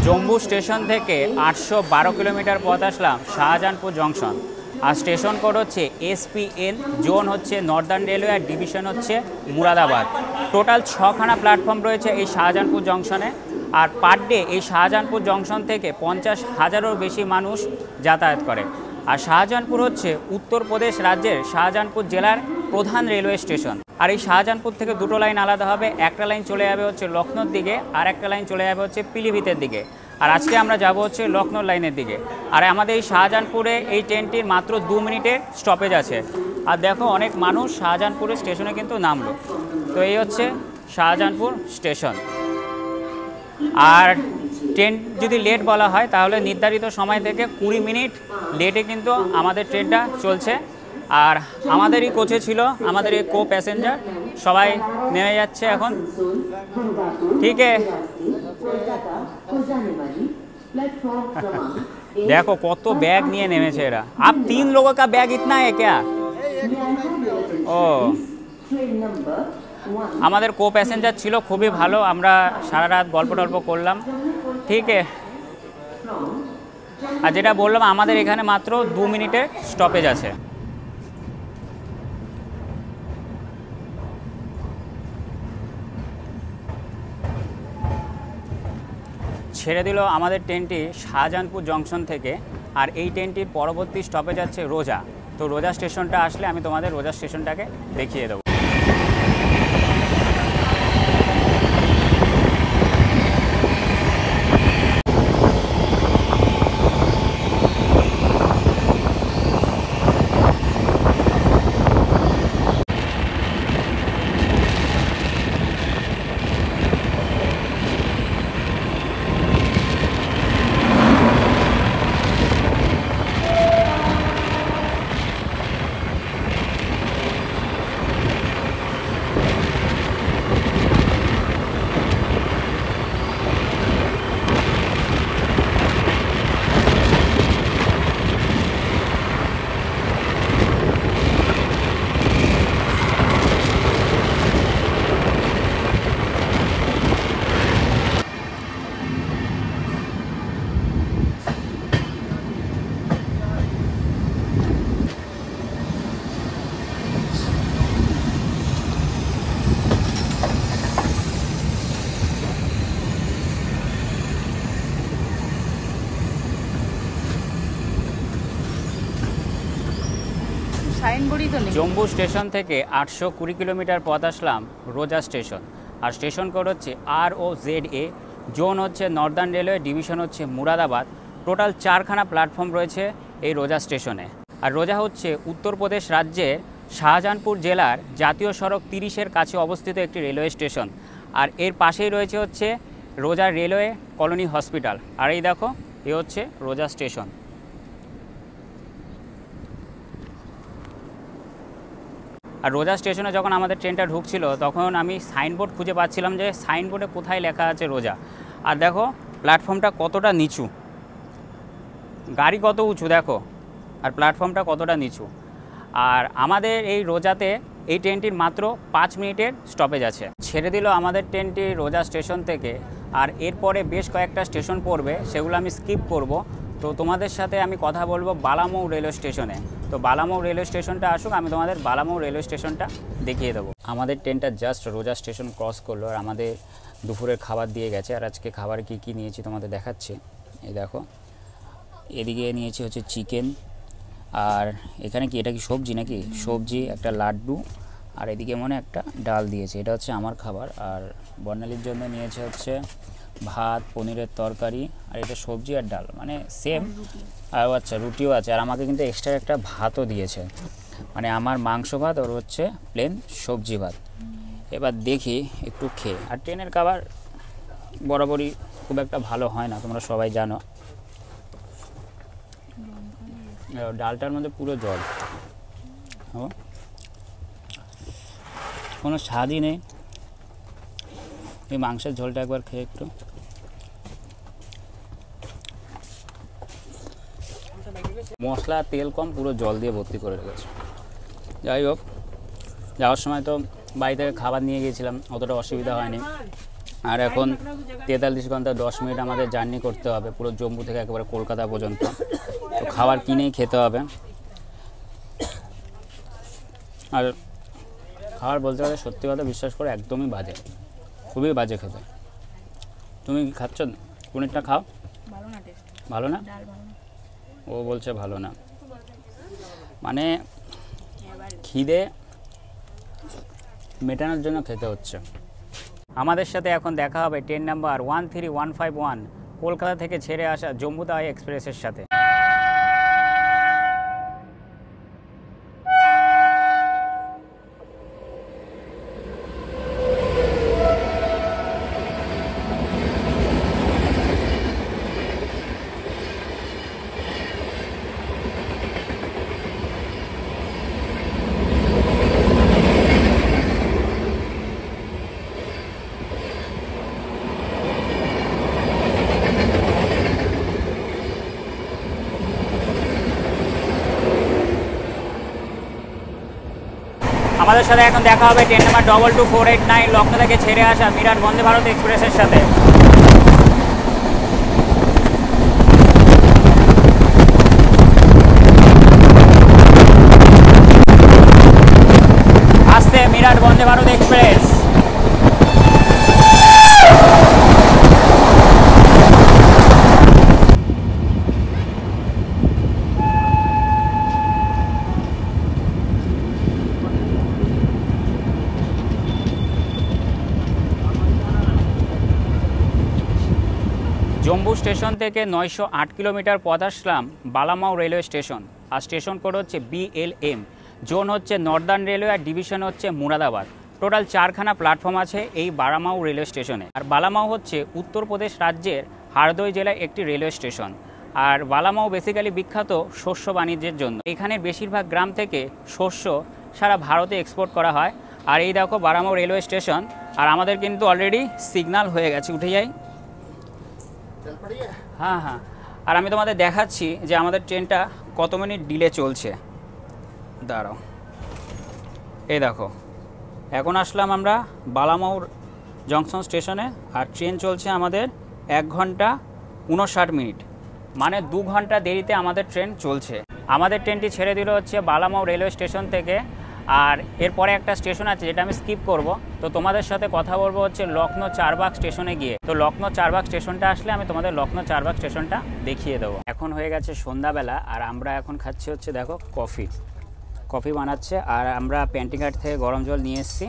জম্বু স্টেশন থেকে 812 কিলোমিটার পথ আসলাম শাহজাহানপুর জংশন। আর স্টেশন কোড হচ্ছে SPN, জোন হচ্ছে নর্দার্ন রেলওয়ে, আর ডিভিশন হচ্ছে মুরাদাবাদ। টোটাল 6খানা প্ল্যাটফর্ম রয়েছে এই শাহজাহানপুর জংশনে। আর পার ডে এই শাহজাহানপুর জংশন থেকে 50,000-এরও বেশি মানুষ যাতায়াত করে। আর শাহজাহানপুর হচ্ছে উত্তরপ্রদেশ রাজ্যের শাহজাহানপুর জেলার প্রধান রেলওয়ে স্টেশন। আর এই শাহজাহানপুর থেকে দুটো লাইন আলাদা হবে। একটা লাইন চলে যাবে হচ্ছে লখনৌর দিকে, আর একটা লাইন চলে যাবে হচ্ছে পিলিভিতের দিকে। আর আজকে আমরা যাব হচ্ছে লখনৌ লাইনের দিকে। আর আমাদের এই শাহজাহানপুরে এই ট্রেনটির মাত্র 2 মিনিটের স্টপেজ আছে। আর দেখো অনেক মানুষ শাহজাহানপুরের স্টেশনে কিন্তু নামলো। তো এই হচ্ছে শাহজাহানপুর স্টেশন। আর ট্রেন যদি লেট বলা হয় তাহলে নির্ধারিত সময় থেকে 20 মিনিট লেটে কিন্তু আমাদের ট্রেনটা চলছে। আর আমাদেরই কোচে ছিল আমাদের এই কো প্যাসেঞ্জার, সবাই নেমে যাচ্ছে এখন। ঠিক আছে, देखो কত ব্যাগ নিয়ে নেমেছে এরা। आप 3 लोगों का बैग इतना है क्या? ও আমাদের কো প্যাসেঞ্জার ছিল, খুবই ভালো। আমরা সারা রাত গল্প টল্প করলাম। ঠিক আছে, আর যেটা বললাম আমাদের এখানে মাত্র 2 মিনিটের স্টপেজ আছে। ছেড়ে দিল আমাদের ট্রেনটি শাহজাহানপুর জংশন থেকে। আর এই ট্রেনটির পরবর্তী স্টপেজ আছে রোজা। তো রোজা স্টেশনটা আসলে আমি তোমাদের রোজা স্টেশনটাকে দেখিয়ে দেবো। জম্বু স্টেশন থেকে 820 কিলোমিটার পথ আসলাম রোজা স্টেশন। আর স্টেশন কোড হচ্ছে ROZA, জোন হচ্ছে নর্দার্ন রেলওয়ে, ডিভিশন হচ্ছে মুরাদাবাদ। টোটাল 4খানা প্ল্যাটফর্ম রয়েছে এই রোজা স্টেশনে। আর রোজা হচ্ছে উত্তরপ্রদেশ রাজ্যের শাহজাহানপুর জেলার জাতীয় সড়ক 30-এর কাছে অবস্থিত একটি রেলওয়ে স্টেশন। আর এর পাশেই রয়েছে হচ্ছে রোজা রেলওয়ে কলোনি হসপিটাল। আর এই দেখো, এ হচ্ছে রোজা স্টেশন। আর রোজা স্টেশনে যখন আমাদের ট্রেনটা ঢুকছিল তখন আমি সাইনবোর্ড খুঁজে পাচ্ছিলাম যে সাইনবোর্ডে কোথায় লেখা আছে রোজা। আর দেখো প্ল্যাটফর্মটা কতটা নিচু, গাড়ি কত উঁচু দেখো, আর প্ল্যাটফর্মটা কতটা নিচু। আর আমাদের এই রোজাতে এই ট্রেনটির মাত্র 5 মিনিটের স্টপেজ আছে। ছেড়ে দিল আমাদের ট্রেনটি রোজা স্টেশন থেকে। আর এরপরে বেশ কয়েকটা স্টেশন পড়বে, সেগুলো আমি স্কিপ করব। তো তোমাদের সাথে আমি কথা বলবো বালামৌ রেলওয়ে স্টেশনে। তো বালামৌ রেলওয়ে স্টেশনটা আসুক, আমি তোমাদের বালামৌ রেলওয়ে স্টেশনটা দেখিয়ে দেবো। আমাদের ট্রেনটা জাস্ট রোজা স্টেশন ক্রস করলো আর আমাদের দুপুরের খাবার দিয়ে গেছে। আর আজকে খাবার কি কি নিয়েছি তোমাদের দেখাচ্ছি। এই দেখো, এদিকে নিয়েছি হচ্ছে চিকেন, আর এখানে কি এটা কি সবজি নাকি, সবজি, একটা লাড্ডু, আর এদিকে মনে একটা ডাল দিয়েছে। এটা হচ্ছে আমার খাবার। আর বর্ণালীর জন্য নিয়েছে হচ্ছে ভাত, পনিরের তরকারি, আর এটা সবজি আর ডাল, মানে সেম। আর আচ্ছা, রুটিও আছে। আর আমাকে কিন্তু এক্সট্রা একটা ভাতও দিয়েছে, মানে আমার মাংস ভাত, ওর হচ্ছে প্লেন সবজি ভাত। এবার দেখি একটু খেয়ে। আর ট্রেনের খাবার বরাবরই খুব একটা ভালো হয় না, তোমরা সবাই জানো। ডালটার মধ্যে পুরো জল, কোনো স্বাদই নেই। এই মাংসের ঝোলটা একবার খেয়ে একটু। মশলা তেল কম, পুরো জল দিয়ে ভর্তি করে রেখেছে। যাই হোক, যাওয়ার সময় তো বাড়ি থেকে খাবার নিয়ে গিয়েছিলাম, অতটা অসুবিধা হয়নি। আর এখন 43 ঘন্টা 10 মিনিট আমাদের জার্নি করতে হবে, পুরো জম্মু থেকে একেবারে কলকাতা পর্যন্ত। তো খাবার কিনেই খেতে হবে। আর খাবার বলতে গেলে সত্যি কথা বিশ্বাস করে একদমই বাজে, খুবই বাজে খেতে। তুমি খাচ্ছ? পনিরটা খাও। ভালো না? ও বলছে ভালো না, মানে খিদে মেটানোর জন্য খেতে হচ্ছে। আমাদের সাথে এখন দেখা হবে ট্রেন নাম্বার 13151 কলকাতা থেকে ছেড়ে আসা জম্মু তাওয়াই এক্সপ্রেসের সাথে। আমাদের সাথে এখন দেখা হবে ট্রেন নাম্বার 22489 লখনৌ থেকে ছেড়ে আসা মিরাট বন্দে ভারত এক্সপ্রেসের সাথে। আসছে মিরাট বন্দে ভারত এক্সপ্রেস। জম্মু স্টেশন থেকে 908 কিলোমিটার পথ আসলাম বালামৌ রেলওয়ে স্টেশন। আর স্টেশন কোড হচ্ছে BLM, জোন হচ্ছে নর্দার্ন রেলওয়ে, আর ডিভিশন হচ্ছে মুরাদাবাদ। টোটাল 4খানা প্ল্যাটফর্ম আছে এই বালামৌ রেলওয়ে স্টেশনে। আর বালামৌ হচ্ছে উত্তরপ্রদেশ রাজ্যের হারদই জেলায় একটি রেলওয়ে স্টেশন। আর বালামৌ বেসিক্যালি বিখ্যাত শস্য বাণিজ্যের জন্য। এখানে বেশিরভাগ গ্রাম থেকে শস্য সারা ভারতে এক্সপোর্ট করা হয়। আর এই দেখো বালামৌ রেলওয়ে স্টেশন। আর আমাদের কিন্তু অলরেডি সিগন্যাল হয়ে গেছে, উঠে যাই। হ্যাঁ হ্যাঁ, আর আমি তোমাদের দেখাচ্ছি যে আমাদের ট্রেনটা কত মিনিট ডিলে চলছে। দাঁড়াও, এই দেখো, এখন আসলাম আমরা বালামৌ জংশন স্টেশনে। আর ট্রেন চলছে আমাদের 1 ঘন্টা 59 মিনিট, মানে 2 ঘন্টা দেরিতে আমাদের ট্রেন চলছে। আমাদের ট্রেনটি ছেড়ে দিল হচ্ছে বালামৌ রেলওয়ে স্টেশন থেকে। আর এরপরে একটা স্টেশন আছে যেটা আমি স্কিপ করব। তো তোমাদের সাথে কথা বলবো হচ্ছে লখনৌ চারবাগ স্টেশনে গিয়ে। তো লখনৌ চারবাগ স্টেশনটা আসলে আমি তোমাদের লখনৌ চারবাগ স্টেশনটা দেখিয়ে দেবো। এখন হয়ে গেছে সন্ধ্যাবেলা, আর আমরা এখন খাচ্ছি হচ্ছে দেখো কফি। কফি বানাচ্ছে। আর আমরা প্যান্টিঘাট থেকে গরম জল নিয়ে এসেছি,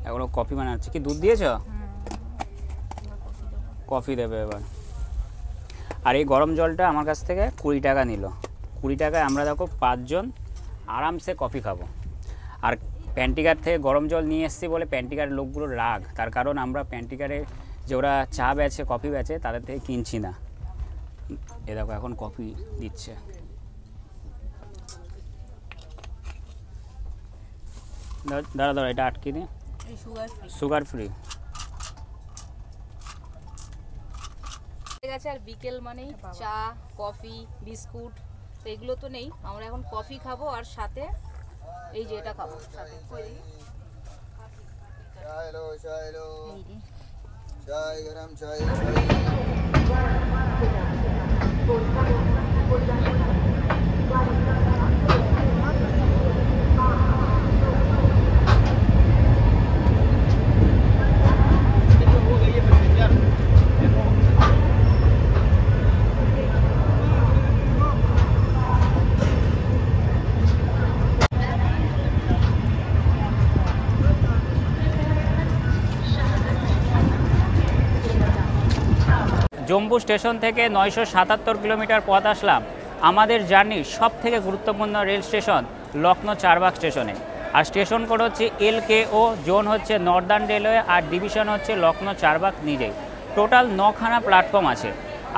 এগুলো কফি বানাচ্ছে। কি দুধ দিয়েছ? কফি দেবে এবার। আর এই গরম জলটা আমার কাছ থেকে 20 টাকা নিল। 20 টাকায় আমরা দেখো 5 জন আরামসে কফি খাবো। আর প্যান্টিঘাট থেকে গরম জল নিয়ে এসেছি বলে প্যান্টিঘাটের লোকগুলো রাগ, তার কারণ আমরা প্যান্টিঘাটে যে ওরা চা বেচে কফি বেচে তাদের থেকে কিনছি না। এ দেখো এখন কফি দিচ্ছে। দাঁড়া দাঁড়া, এটা আটকে দিই। সুগার ফ্রি ঠিক আছে। আর বিকেল মানেই চা, কফি, বিস্কুট, তো এগুলো তো নেই। আমরা এখন কফি খাবো আর সাথে এই যে এটা খাবো সাথে। चाय गरम चाय। জম্বু স্টেশন থেকে 977 কিলোমিটার পথ আসলাম আমাদের জার্নির সব থেকে গুরুত্বপূর্ণ রেল স্টেশন লখনৌ চারবাগ স্টেশনে। আর স্টেশন কোড হচ্ছে LKO, জোন হচ্ছে নর্দার্ন রেলওয়ে, আর ডিভিশন হচ্ছে লখনৌ চারবাগ নিজেই। টোটাল 9খানা প্ল্যাটফর্ম আছে।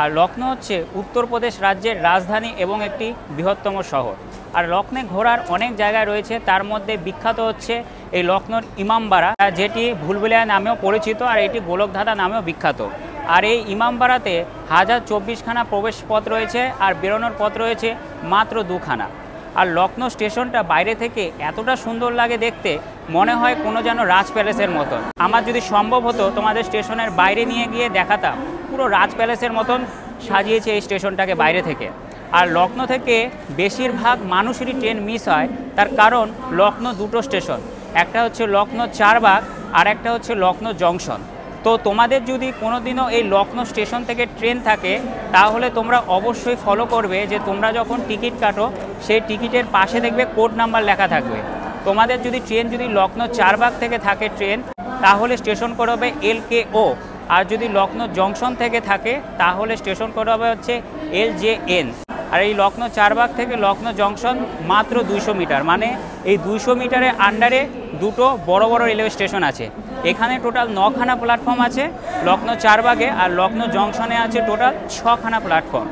আর লখনৌ হচ্ছে উত্তরপ্রদেশ রাজ্যের রাজধানী এবং একটি বৃহত্তম শহর। আর লখনৌ ঘোরার অনেক জায়গায় রয়েছে, তার মধ্যে বিখ্যাত হচ্ছে এই লখনৌর ইমামবাড়া, যেটি ভুলভুলিয়া নামেও পরিচিত, আর এটি গোলকধাঁধা নামেও বিখ্যাত। আর এই ইমামবাড়াতে 1024খানা প্রবেশ পথ রয়েছে, আর বেরোনোর পথ রয়েছে মাত্র 2খানা। আর লখনৌ স্টেশনটা বাইরে থেকে এতটা সুন্দর লাগে দেখতে, মনে হয় কোনো যেন রাজ প্যালেসের মতন। আমার যদি সম্ভব হতো তোমাদের স্টেশনের বাইরে নিয়ে গিয়ে দেখাতাম, পুরো রাজ প্যালেসের মতন সাজিয়েছে এই স্টেশনটাকে বাইরে থেকে। আর লখনৌ থেকে বেশিরভাগ মানুষেরই ট্রেন মিস হয়, তার কারণ লখনৌ দুটো স্টেশন, একটা হচ্ছে লখনৌ চারবাগ আর একটা হচ্ছে লখনৌ জংশন। তো তোমাদের যদি কোনো দিনও এই লখনৌ স্টেশন থেকে ট্রেন থাকে, তাহলে তোমরা অবশ্যই ফলো করবে যে তোমরা যখন টিকিট কাটো সেই টিকিটের পাশে দেখবে কোড নাম্বার লেখা থাকবে। তোমাদের যদি ট্রেন যদি লখনৌ চারবাগ থেকে থাকে ট্রেন, তাহলে স্টেশন কোড হবে LKO, আর যদি লখনৌ জংশন থেকে থাকে তাহলে স্টেশন কোড হবে হচ্ছে LJN। আর এই লখনৌ চারবাগ থেকে লখনৌ জংশন মাত্র 200 মিটার, মানে এই 200 মিটারের আন্ডারে দুটো বড় বড় রেলওয়ে স্টেশন আছে। এখানে টোটাল 9খানা প্ল্যাটফর্ম আছে লখনৌ চারবাগে, আর লখনৌ জংশনে আছে টোটাল 6খানা প্ল্যাটফর্ম।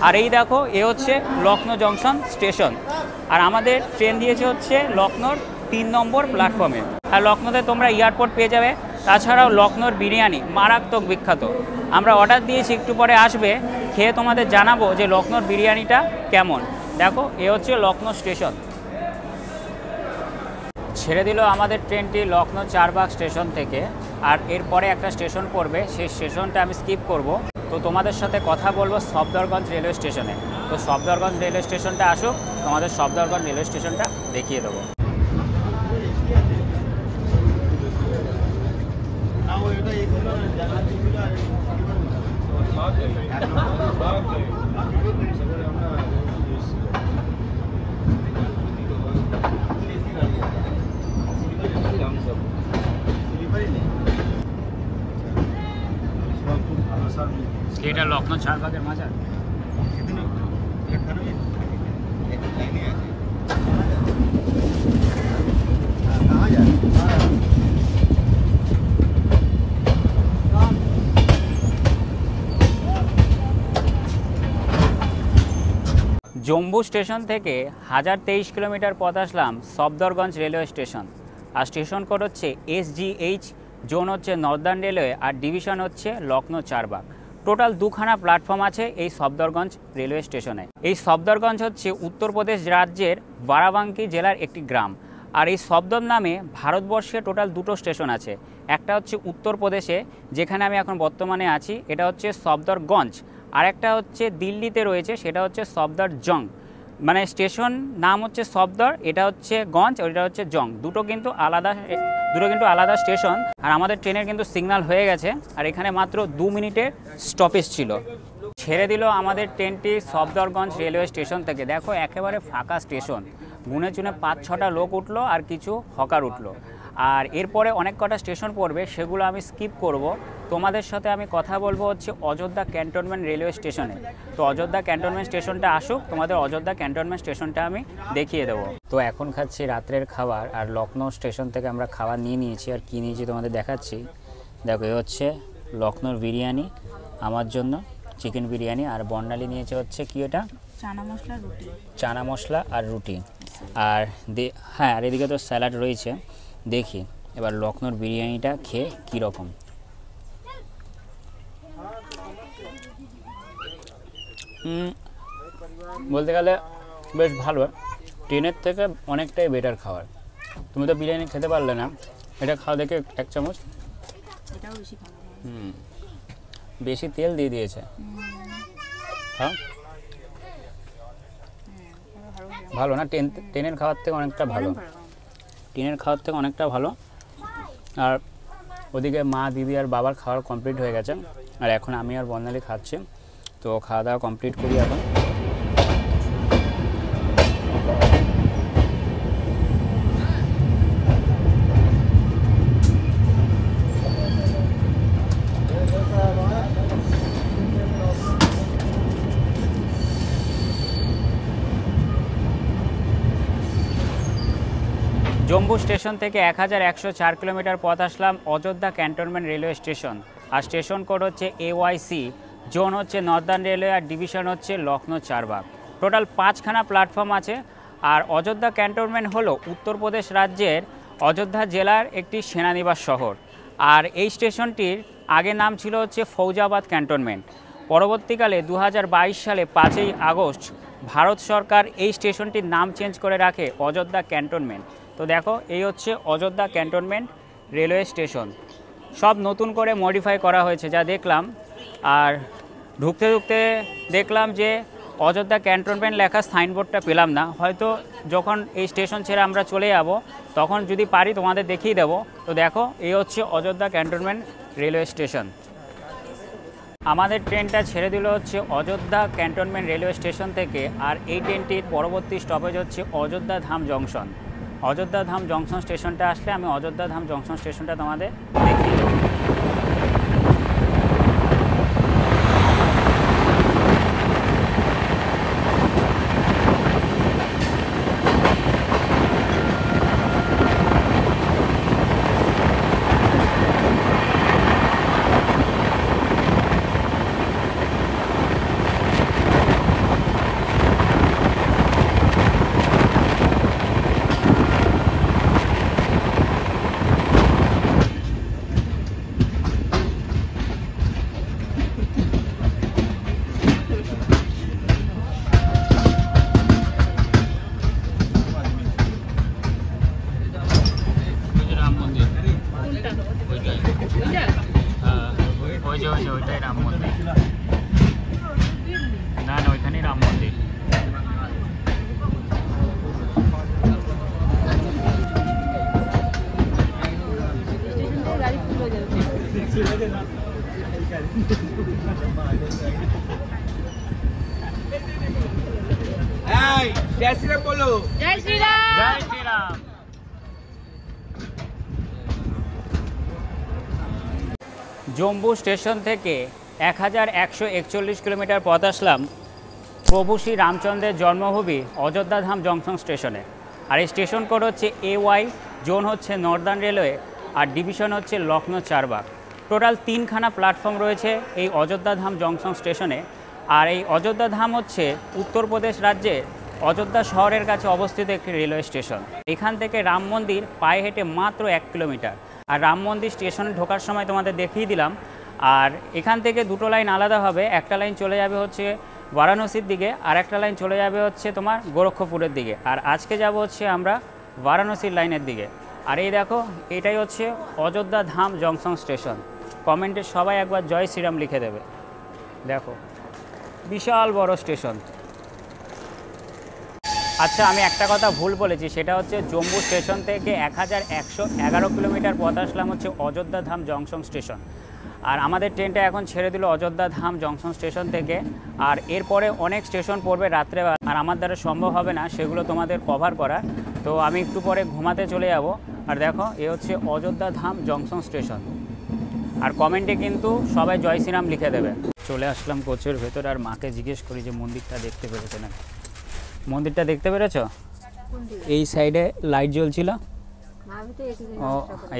আর এই দেখো, এ হচ্ছে লখনৌ জংশন স্টেশন। আর আমাদের ট্রেন দিয়েছে হচ্ছে লখনৌর 3 নম্বর প্ল্যাটফর্মে। আর লখনৌতে তোমরা এয়ারপোর্ট পেয়ে যাবে। তাছাড়াও লখনৌর বিরিয়ানি মারাত্মক বিখ্যাত। আমরা অর্ডার দিয়েছি, একটু পরে আসবে, খেয়ে তোমাদের জানাবো যে লখনৌর বিরিয়ানিটা কেমন। দেখো, এ হচ্ছে লখনৌ স্টেশন। ছেড়ে দিল আমাদের ট্রেনটি লখনৌ চারবাগ স্টেশন থেকে, আর এরপরে একটা স্টেশন পড়বে, সেই স্টেশনটা আমি স্কিপ করব। তো তোমাদের সাথে কথা বলবো সফদরগঞ্জ রেলওয়ে স্টেশনে। তো সফদরগঞ্জ রেলওয়ে স্টেশনটা আসুক, তোমাদের সফদরগঞ্জ রেলওয়ে স্টেশনটা দেখিয়ে দেবো। এটা লখনৌ চারবাগের মাজার। জম্বু স্টেশন থেকে 1023 কিলোমিটার পথ আসলাম সফদরগঞ্জ রেলওয়ে স্টেশন। আর স্টেশন কোড হচ্ছে SGH, জোন হচ্ছে নর্দার্ন রেলওয়ে, আর ডিভিশন হচ্ছে লখনৌ চারবাগ। টোটাল 2খানা প্ল্যাটফর্ম আছে এই সফদরগঞ্জ রেলওয়ে স্টেশনে। এই সফদরগঞ্জ হচ্ছে উত্তরপ্রদেশ রাজ্যের বারাবাঙ্কি জেলার একটি গ্রাম। আর এই সফদর নামে ভারতবর্ষে টোটাল দুটো স্টেশন আছে। একটা হচ্ছে উত্তরপ্রদেশে, যেখানে আমি এখন বর্তমানে আছি, এটা হচ্ছে সফদরগঞ্জ। আর একটা হচ্ছে দিল্লিতে রয়েছে, সেটা হচ্ছে সফদরজং। মানে স্টেশন নাম হচ্ছে সফদর, এটা হচ্ছে গঞ্জ, ওইটা হচ্ছে জং। দুটো কিন্তু আলাদা স্টেশন। আর আমাদের ট্রেনের কিন্তু সিগন্যাল হয়ে গেছে, আর এখানে মাত্র 2 মিনিটের স্টপেজ ছিল। ছেড়ে দিল আমাদের ট্রেনটি সফদরগঞ্জ রেলওয়ে স্টেশন থেকে। দেখো, একেবারে ফাঁকা স্টেশন, গুনে চুনে 5-6টা লোক উঠলো আর কিছু হকার উঠলো। আর এরপরে অনেক কটা স্টেশন পড়বে, সেগুলো আমি স্কিপ করব। তোমাদের সাথে আমি কথা বলবো হচ্ছে অযোধ্যা ক্যান্টনমেন্ট রেলওয়ে স্টেশনে। তো অযোধ্যা ক্যান্টনমেন্ট স্টেশনটা আসুক, তোমাদের অযোধ্যা ক্যান্টনমেন্ট স্টেশনটা আমি দেখিয়ে দেবো। তো এখন খাচ্ছি রাত্রের খাবার, আর লখনৌ স্টেশন থেকে আমরা খাবার নিয়ে নিয়েছি। আর কী নিয়েছি তোমাদের দেখাচ্ছি। দেখো, এ হচ্ছে লখনৌর বিরিয়ানি আমার জন্য, চিকেন বিরিয়ানি। আর বর্ণালী নিয়েছে হচ্ছে কি, এটা চানা মশলা রুটি, চানা মশলা আর রুটি। আর হ্যাঁ, আর এদিকে তো স্যালাড রয়েছে। দেখি এবার লখনৌর বিরিয়ানিটা খেয়ে কীরকম। বলতে গেলে বেশ ভালো, ট্রেনের থেকে অনেকটাই বেটার খাবার। তুমি তো বিরিয়ানি খেতে পারলে না, এটা খাওয়া দেখে 1 চামচ। এটাও বেশি ভালো। বেশি তেল দিয়ে দিয়েছে। হ্যাঁ, ভালো না? ট্রেনের খাওয়ার থেকে অনেকটা ভালো, ট্রেনের খাওয়ার থেকে অনেকটা ভালো। আর ওদিকে মা, দিদি আর বাবার খাওয়ার কমপ্লিট হয়ে গেছে, আর এখন আমি আর বর্ণালী খাচ্ছি। তো খাওয়া দাওয়া কমপ্লিট করি এখন। জম্মু স্টেশন থেকে 1104 কিলোমিটার পথ আসলাম অযোধ্যা ক্যান্টনমেন্ট রেলওয়ে স্টেশন। আর স্টেশন কোড হচ্ছে AYC, জোন হচ্ছে নর্দার্ন রেলওয়ে, আর ডিভিশন হচ্ছে লখনৌ চারবাগ। টোটাল 5খানা প্ল্যাটফর্ম আছে। আর অযোধ্যা ক্যান্টনমেন্ট হলো উত্তরপ্রদেশ রাজ্যের অযোধ্যা জেলার একটি সেনানিবাস শহর। আর এই স্টেশনটির আগে নাম ছিল হচ্ছে ফৌজাবাদ ক্যান্টনমেন্ট। পরবর্তীকালে 2022 সালে 5ই আগস্ট ভারত সরকার এই স্টেশনটির নাম চেঞ্জ করে রাখে অযোধ্যা ক্যান্টনমেন্ট। তো দেখো, এই হচ্ছে অযোধ্যা ক্যান্টনমেন্ট রেলওয়ে স্টেশন। সব নতুন করে মডিফাই করা হয়েছে যা দেখলাম। আর ঢুকতে ঢুকতে দেখলাম যে অযোধ্যা ক্যান্টনমেন্ট লেখা সাইনবোর্ডটা পেলাম না। হয়তো যখন এই স্টেশন ছেড়ে আমরা চলে যাব তখন যদি পারি তোমাদের দেখিয়ে দেবো। তো দেখো, এই হচ্ছে অযোধ্যা ক্যান্টনমেন্ট রেলওয়ে স্টেশন। আমাদের ট্রেনটা ছেড়ে দিল হচ্ছে অযোধ্যা ক্যান্টনমেন্ট রেলওয়ে স্টেশন থেকে। আর এই ট্রেনটির পরবর্তী স্টপেজ হচ্ছে অযোধ্যা ধাম জংশন। অযোধ্যা ধাম জংশন স্টেশনটা আসলে আমি অযোধ্যা ধাম জংশন স্টেশনটা তোমাদের দেখিয়ে দেবো। ওইটাই রাম মন্দির। না না, ওইখানেই রাম মন্দির। जय श्री राम बोलो। जय श्री राम। जय श्री राम। জম্মু স্টেশন থেকে 1141 কিলোমিটার পথ আসলাম প্রভু শ্রী রামচন্দ্রের জন্মভূমি অযোধ্যা ধাম জংশন স্টেশনে। আর এই স্টেশন কোড হচ্ছে AY, জোন হচ্ছে নর্দার্ন রেলওয়ে, আর ডিভিশন হচ্ছে লখনৌ চারবাগ। টোটাল 3খানা প্ল্যাটফর্ম রয়েছে এই অযোধ্যা ধাম জংশন স্টেশনে। আর এই অযোধ্যা ধাম হচ্ছে উত্তরপ্রদেশ রাজ্যের অযোধ্যা শহরের কাছে অবস্থিত একটি রেলওয়ে স্টেশন। এখান থেকে রাম মন্দির পায়ে হেঁটে মাত্র 1 কিলোমিটার। আর রাম মন্দির স্টেশনে ঢোকার সময় তোমাদের দেখিয়ে দিলাম। আর এখান থেকে দুটো লাইন আলাদা হবে, একটা লাইন চলে যাবে হচ্ছে বারাণসীর দিকে, আর একটা লাইন চলে যাবে হচ্ছে তোমার গোরক্ষপুরের দিকে। আর আজকে যাব হচ্ছে আমরা বারাণসীর লাইনের দিকে। আর এই দেখো, এটাই হচ্ছে অযোধ্যা ধাম জংশন স্টেশন। কমেন্টে সবাই একবার জয় শ্রীরাম লিখে দেবে। দেখো, বিশাল বড় স্টেশন। আচ্ছা, আমি একটা কথা ভুল বলেছি, সেটা হচ্ছে জম্মু স্টেশন থেকে 1111 কিলোমিটার পথ আসলাম হচ্ছে অযোধ্যা ধাম জংশন স্টেশন। আর আমাদের ট্রেনটা এখন ছেড়ে দিল অযোধ্যা ধাম জংশন স্টেশন থেকে। আর এরপরে অনেক স্টেশন পড়বে রাত্রেবেলা, আর আমার দ্বারা সম্ভব হবে না সেগুলো তোমাদের কভার করা। তো আমি একটু পরে ঘুমাতে চলে যাব। আর দেখো এ হচ্ছে অযোধ্যা ধাম জংশন স্টেশন। আর কমেন্টে কিন্তু সবাই জয় শ্রীরাম লিখে দেবে। চলে আসলাম কোচের ভেতর, আর মাকে জিজ্ঞেস করি যে মন্দিরটা দেখতে পেরেছে না। মন্দিরটা দেখতে পেরেছ? এই সাইডে লাইট জ্বলছিল। ও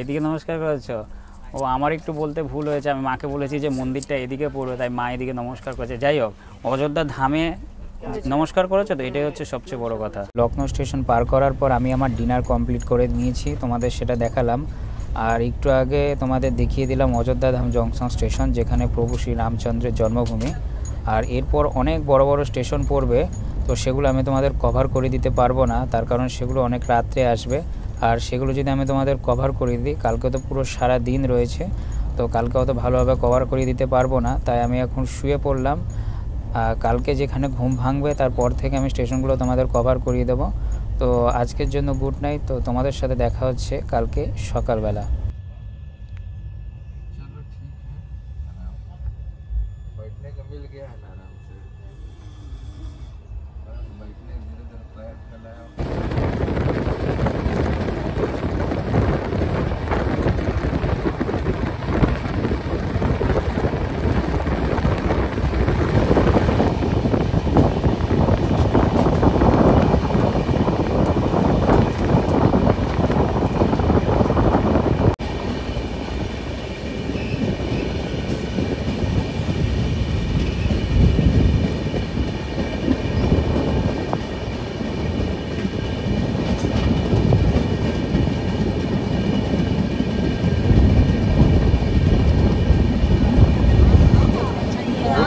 এদিকে নমস্কার করেছো? ও আমার একটু বলতে ভুল হয়েছে, আমি মাকে বলেছি যে মন্দিরটা এদিকে পড়বে, তাই মা এদিকে নমস্কার করেছে। যাই হোক, অযোধ্যা ধামে নমস্কার করেছো, তো এটাই হচ্ছে সবচেয়ে বড় কথা। লখনৌ স্টেশন পার করার পর আমি আমার ডিনার কমপ্লিট করে নিয়েছি, তোমাদের সেটা দেখালাম। আর একটু আগে তোমাদের দেখিয়ে দিলাম অযোধ্যা ধাম জংশন স্টেশন, যেখানে প্রভু শ্রী রামচন্দ্রের জন্মভূমি। আর এরপর অনেক বড় বড় স্টেশন পড়বে, তো সেগুলো আমি তোমাদের কভার করে দিতে পারবো না, তার কারণ সেগুলো অনেক রাত্রে আসবে। আর সেগুলো যদি আমি তোমাদের কভার করে দিই, কালকে তো পুরো সারা দিন রয়েছে, তো কালকে অত ভালোভাবে কভার করে দিতে পারবো না। তাই আমি এখন শুয়ে পড়লাম। কালকে যেখানে ঘুম ভাঙবে তারপর থেকে আমি স্টেশনগুলো তোমাদের কভার করিয়ে দেবো। তো আজকের জন্য গুড নাইট। তো তোমাদের সাথে দেখা হচ্ছে কালকে সকালবেলা। बैठने का मिल गया है ना आराम से। बैठने धीरे धीरे पैर फैलाया।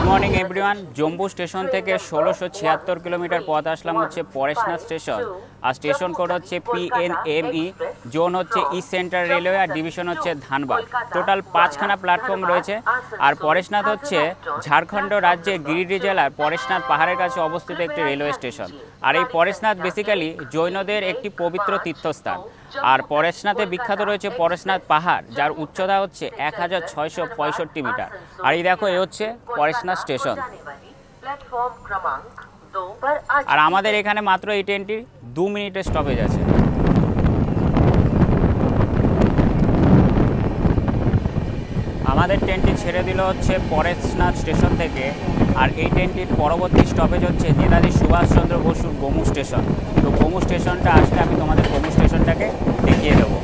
Morning everyone. জম্বু স্টেশন থেকে 1676 কিলোমিটার পথ আসলাম হচ্ছে পরেশনাথ স্টেশন। আর স্টেশন কোড হচ্ছে PNME, জোন হচ্ছে ইস্ট সেন্ট্রাল রেলওয়ে, আর ডিভিশন হচ্ছে ধানবাদ। টোটাল 5খানা প্ল্যাটফর্ম রয়েছে। আর পরেশনাথ হচ্ছে ঝাড়খণ্ড রাজ্যের গিরিডি জেলার পরেশনাথ পাহাড়ের কাছে অবস্থিত একটি রেলওয়ে স্টেশন। আর এই পরেশনাথ বেসিক্যালি জৈনদের একটি পবিত্র তীর্থস্থান। আর পরেশনাথে বিখ্যাত রয়েছে পরেশনাথ পাহাড়, যার উচ্চতা হচ্ছে 1665 মিটার। আর এই দেখো, এ হচ্ছে পরেশনাথ স্টেশন। प्लेटफॉर्म क्रमांक 2 पर আর আমাদের এখানে মাত্র এই ট্রেনটির 2 মিনিটের স্টপেজ আছে। আমাদের ট্রেনটি ছেড়ে দিল হচ্ছে পরেশনাথ স্টেশন থেকে। আর এই ট্রেনটির পরবর্তী স্টপেজ হচ্ছে নেতাজি সুভাষচন্দ্র বসুর গোমু স্টেশন। তো গোমু স্টেশনটা আসলে আমি তোমাদের গোমু স্টেশনটাকে দেখিয়ে দেবো।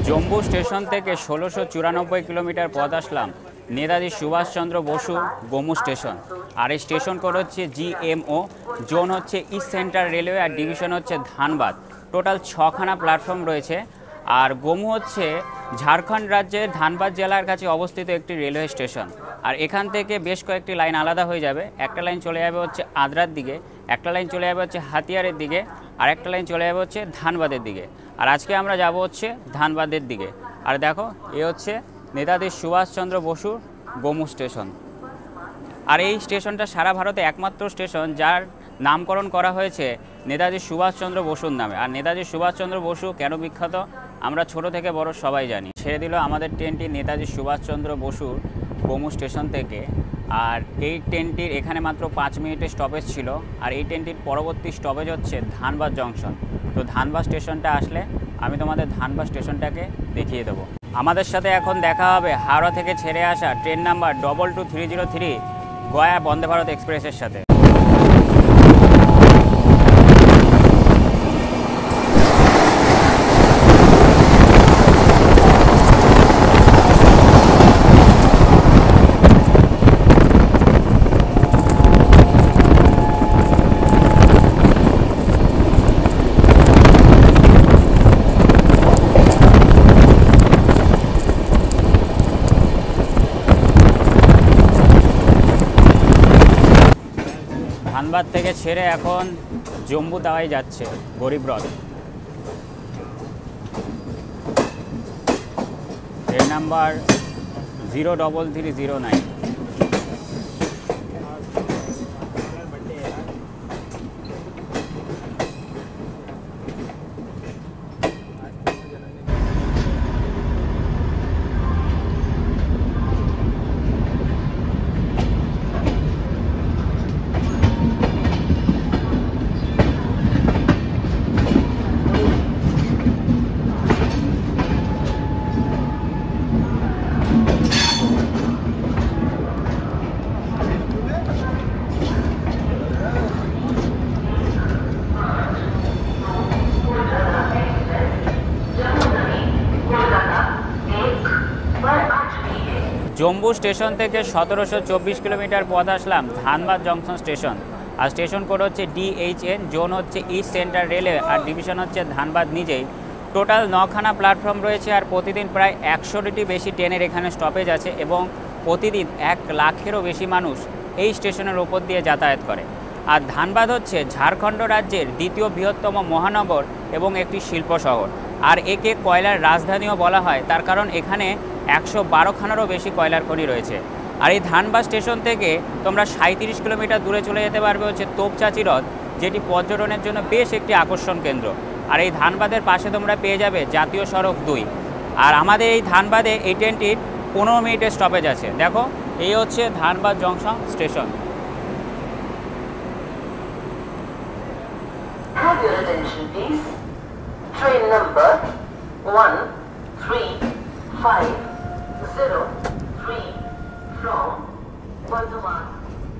জম্বু স্টেশন থেকে 1694 কিলোমিটার পথ আসলাম নেতাজি সুভাষচন্দ্র বসু গোমু স্টেশন। আর এই স্টেশন কোড হচ্ছে GMO, জোন হচ্ছে ইস্ট সেন্ট্রাল রেলওয়ে, আর ডিভিশন হচ্ছে ধানবাদ। টোটাল 6খানা প্ল্যাটফর্ম রয়েছে। আর গোমু হচ্ছে ঝাড়খণ্ড রাজ্যের ধানবাদ জেলার কাছে অবস্থিত একটি রেলওয়ে স্টেশন। আর এখান থেকে বেশ কয়েকটি লাইন আলাদা হয়ে যাবে। একটা লাইন চলে যাবে হচ্ছে আদ্রার দিকে, একটা লাইন চলে যাবে হচ্ছে হাতিয়ারের দিকে, আর একটা লাইন চলে যাবে হচ্ছে ধানবাদের দিকে। আর আজকে আমরা যাব হচ্ছে ধানবাদের দিকে। আর দেখো, এ হচ্ছে নেতাজি সুভাষচন্দ্র বসু গোমু স্টেশন। আর এই স্টেশনটা সারা ভারতে একমাত্র স্টেশন যার নামকরণ করা হয়েছে নেতাজি সুভাষচন্দ্র বসুর নামে। আর নেতাজি সুভাষচন্দ্র বসু কেন বিখ্যাত আমরা ছোট থেকে বড় সবাই জানি। ছেড়ে দিল আমাদের ট্রেনটি নেতাজি সুভাষচন্দ্র বসুর গোমু স্টেশন থেকে। আর এই ট্রেনটির এখানে মাত্র 5 মিনিটের স্টপেজ ছিল। আর এই ট্রেনটির পরবর্তী স্টপেজ হচ্ছে ধানবাদ জংশন। তো ধানবাদ স্টেশনটা আসলে আমি তোমাদের ধানবাদ স্টেশনটাকে দেখিয়ে দেবো। আমাদের সাথে এখন দেখা হবে হাওড়া থেকে ছেড়ে আসা ট্রেন নাম্বার 22303 গয়া বন্দে ভারত এক্সপ্রেসের সাথে। ধানবাদ থেকে ছেড়ে এখন জম্মু তাওয়াই যাচ্ছে গরিব রথ। Train number 03309। জম্মু স্টেশন থেকে 1724 কিলোমিটার পথ আসলাম ধানবাদ জংশন স্টেশন। আর স্টেশন কোড হচ্ছে DHN, জোন হচ্ছে ইস্ট সেন্ট্রাল রেলওয়ে, আর ডিভিশন হচ্ছে ধানবাদ নিজেই। টোটাল 9খানা প্ল্যাটফর্ম রয়েছে, আর প্রতিদিন প্রায় 100টি বেশি ট্রেনের এখানে স্টপেজ আছে এবং প্রতিদিন 1 লাখেরও বেশি মানুষ এই স্টেশনের ওপর দিয়ে যাতায়াত করে। আর ধানবাদ হচ্ছে ঝাড়খণ্ড রাজ্যের দ্বিতীয় বৃহত্তম মহানগর এবং একটি শিল্প শহর। আর একে কয়লার রাজধানীও বলা হয়, তার কারণ এখানে 112খানারও বেশি কয়লার খনি রয়েছে। আর এই ধানবাদ স্টেশন থেকে তোমরা 37 কিলোমিটার দূরে চলে যেতে পারবে হচ্ছে তোপচাঁচি হ্রদ, যেটি পর্যটনের জন্য বেশ একটি আকর্ষণ কেন্দ্র। আর এই ধানবাদের পাশে তোমরা পেয়ে যাবে জাতীয় সড়ক 2। আর আমাদের এই ধানবাদে এই ট্রেনটির 15 মিনিটের স্টপেজ আছে। দেখো, এই হচ্ছে Dhanbad junction station. Have your attention, please. Train number 13503 from Bardhaman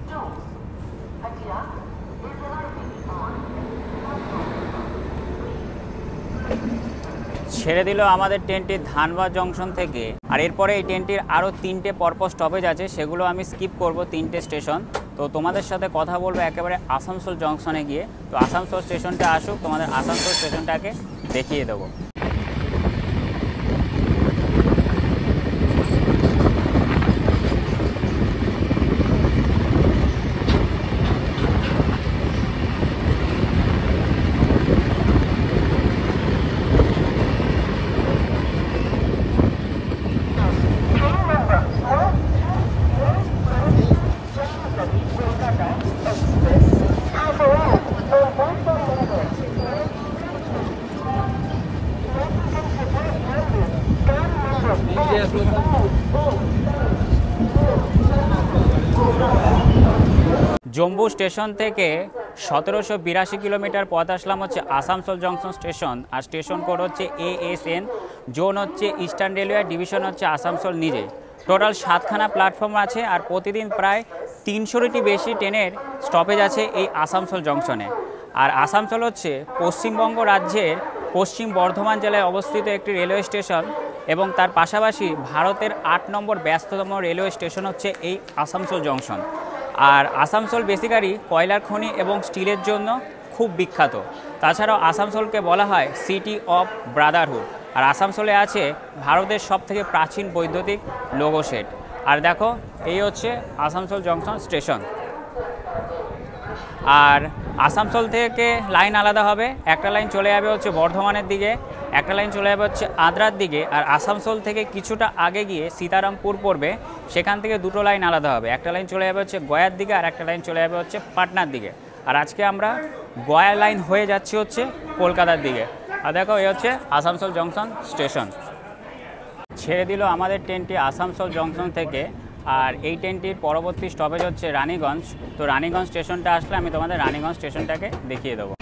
to Hatia is arriving on ছেড়ে দিল আমাদের ট্রেনটি ধানবাদ জংশন থেকে। আর এরপরে এই ট্রেনটির আরও 3টে পরপর স্টপেজ আছে, সেগুলো আমি স্কিপ করব, 3টে স্টেশন। তো তোমাদের সাথে কথা বলবো একেবারে আসানসোল জংশনে গিয়ে। তো আসানসোল স্টেশনটা আসুক, তোমাদের আসানসোল স্টেশনটাকে দেখিয়ে দেবো। জম্মু স্টেশন থেকে 1782 কিলোমিটার পথ আসলাম হচ্ছে আসানসোল জংশন স্টেশন। আর স্টেশন কোড হচ্ছে ASN, জোন হচ্ছে ইস্টার্ন রেলওয়ে, ডিভিশন হচ্ছে আসানসোল নিজে। টোটাল 7খানা প্ল্যাটফর্ম আছে, আর প্রতিদিন প্রায় 300টি বেশি ট্রেনের স্টপেজ আছে এই আসানসোল জংশনে। আর আসানসোল হচ্ছে পশ্চিমবঙ্গ রাজ্যের পশ্চিম বর্ধমান জেলায় অবস্থিত একটি রেলওয়ে স্টেশন, এবং তার পাশাপাশি ভারতের 8 নম্বর ব্যস্ততম রেলওয়ে স্টেশন হচ্ছে এই আসানসোল জংশন। আর আসানসোল বেসিক্যালি কয়লার খনি এবং স্টিলের জন্য খুব বিখ্যাত। তাছাড়াও আসানসোলকে বলা হয় সিটি অফ ব্রাদারহুড। আর আসানসোলে আছে ভারতের সবথেকে প্রাচীন বৈদ্যুতিক লোগো সেট। আর দেখো, এই হচ্ছে আসানসোল জংশন স্টেশন। আর আসানসোল থেকে লাইন আলাদা হবে, একটা লাইন চলে যাবে হচ্ছে বর্ধমানের দিকে, একটা লাইন চলে যাবে হচ্ছে আদ্রার দিকে। আর আসানসোল থেকে কিছুটা আগে গিয়ে সীতারামপুর পড়বে, সেখান থেকে 2টো লাইন আলাদা হবে, একটা লাইন চলে যাবে হচ্ছে গয়ার দিকে, আর একটা লাইন চলে যাবে হচ্ছে পাটনার দিকে। আর আজকে আমরা গয়া লাইন হয়ে যাচ্ছি হচ্ছে কলকাতার দিকে। আর দেখো, এই হচ্ছে আসানসোল জংশন স্টেশন। ছেড়ে দিল আমাদের ট্রেনটি আসানসোল জংশন থেকে। আর এই ট্রেনটির পরবর্তী স্টপেজ হচ্ছে রানীগঞ্জ। তো রানীগঞ্জ স্টেশনটা আসলে আমি তোমাদের রানীগঞ্জ স্টেশনটাকে দেখিয়ে দেবো।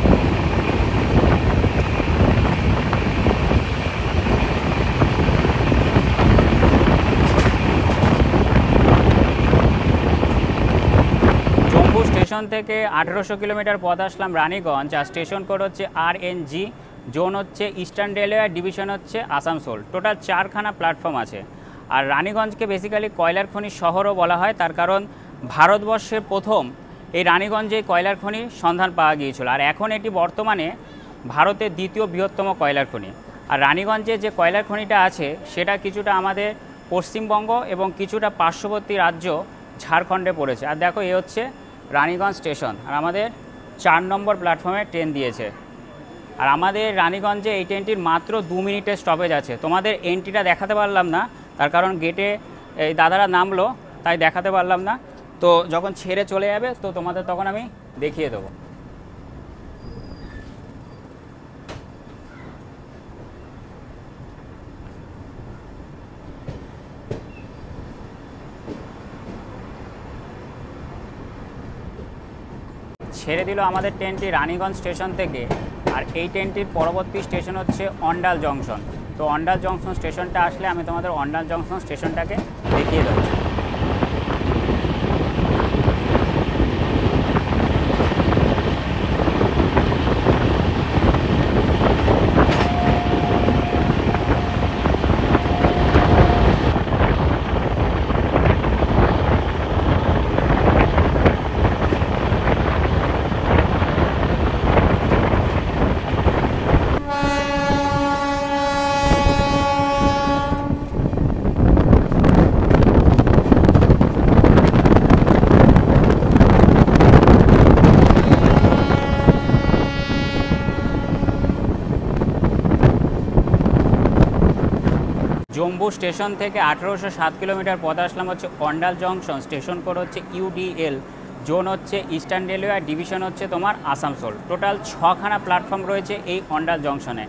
জম্মু স্টেশন থেকে 1800 কিলোমিটার পথ আসলাম রানীগঞ্জ। আর স্টেশন কোড হচ্ছে RNG, জোন হচ্ছে ইস্টার্ন রেলওয়ে, ডিভিশন হচ্ছে আসানসোল। টোটাল 4খানা প্ল্যাটফর্ম আছে। আর রানীগঞ্জকে বেসিক্যালি কয়লার খনি শহরও বলা হয়, তার কারণ ভারতবর্ষের প্রথম এই রানীগঞ্জে কয়লার খনির সন্ধান পাওয়া গিয়েছিল। আর এখন এটি বর্তমানে ভারতের দ্বিতীয় বৃহত্তম কয়লার খনি। আর রানীগঞ্জে যে কয়লার খনিটা আছে সেটা কিছুটা আমাদের পশ্চিমবঙ্গ এবং কিছুটা পার্শ্ববর্তী রাজ্য ঝাড়খণ্ডে পড়েছে। আর দেখো, এ হচ্ছে রানীগঞ্জ স্টেশন, আর আমাদের 4 নম্বর প্ল্যাটফর্মে ট্রেন দিয়েছে। আর আমাদের রানীগঞ্জে এই ট্রেনটির মাত্র 2 মিনিটের স্টপেজ আছে। তোমাদের এন্ট্রিটা দেখাতে পারলাম না, তার কারণ গেটে এই দাদারা নামলো, তাই দেখাতে পারলাম না। তো যখন ছেড়ে চলে যাবে তো তোমাদের তখন আমি দেখিয়ে দেবো। ছেড়ে দিল আমাদের ট্রেনটি রানীগঞ্জ স্টেশন থেকে। আর এই ট্রেনটির পরবর্তী স্টেশন হচ্ছে অন্ডাল জংশন। তো অন্ডাল জংশন স্টেশনটা আসলে আমি তোমাদের অন্ডাল জংশন স্টেশনটাকে দেখিয়ে দেবো। জম্বু স্টেশন থেকে 1807 কিলোমিটার পথ আসলাম হচ্ছে অন্ডাল জংশন। স্টেশন কোড হচ্ছে UDL, জোন হচ্ছে ইস্টার্ন রেলওয়ে, আর ডিভিশন হচ্ছে তোমার আসানসোল। টোটাল 6খানা প্ল্যাটফর্ম রয়েছে এই অন্ডাল জংশনে।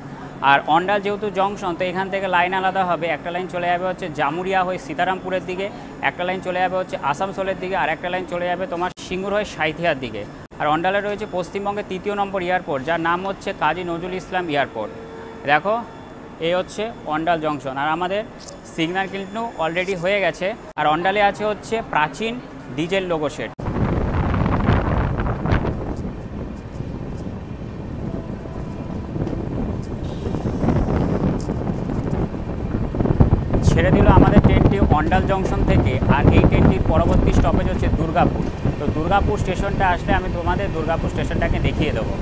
আর অন্ডাল যেহেতু জংশন, তো এখান থেকে লাইন আলাদা হবে। একটা লাইন চলে যাবে হচ্ছে জামুরিয়া হয়ে সীতারামপুরের দিকে, একটা লাইন চলে যাবে হচ্ছে আসানসোলের দিকে, আর একটা লাইন চলে যাবে তোমার সিঙ্গুর হয়ে সাঁইথিয়ার দিকে। আর অন্ডালে রয়েছে পশ্চিমবঙ্গের 3য় নম্বর এয়ারপোর্ট, যার নাম হচ্ছে কাজী নজরুল ইসলাম এয়ারপোর্ট। দেখো এই হচ্ছে অন্ডাল জংশন। আর আমাদের সিগন্যাল কিন্তু অলরেডি হয়ে গেছে। আর অন্ডালে আছে হচ্ছে প্রাচীন ডিজেল লোগো শেড। ছেড়ে দিল আমাদের ট্রেনটি অন্ডাল জংশন থেকে। আর এই ট্রেনটির পরবর্তী স্টপেজ হচ্ছে দুর্গাপুর। তো দুর্গাপুর স্টেশনটা আসলে আমি তোমাদের দুর্গাপুর স্টেশনটাকে দেখিয়ে দেবো।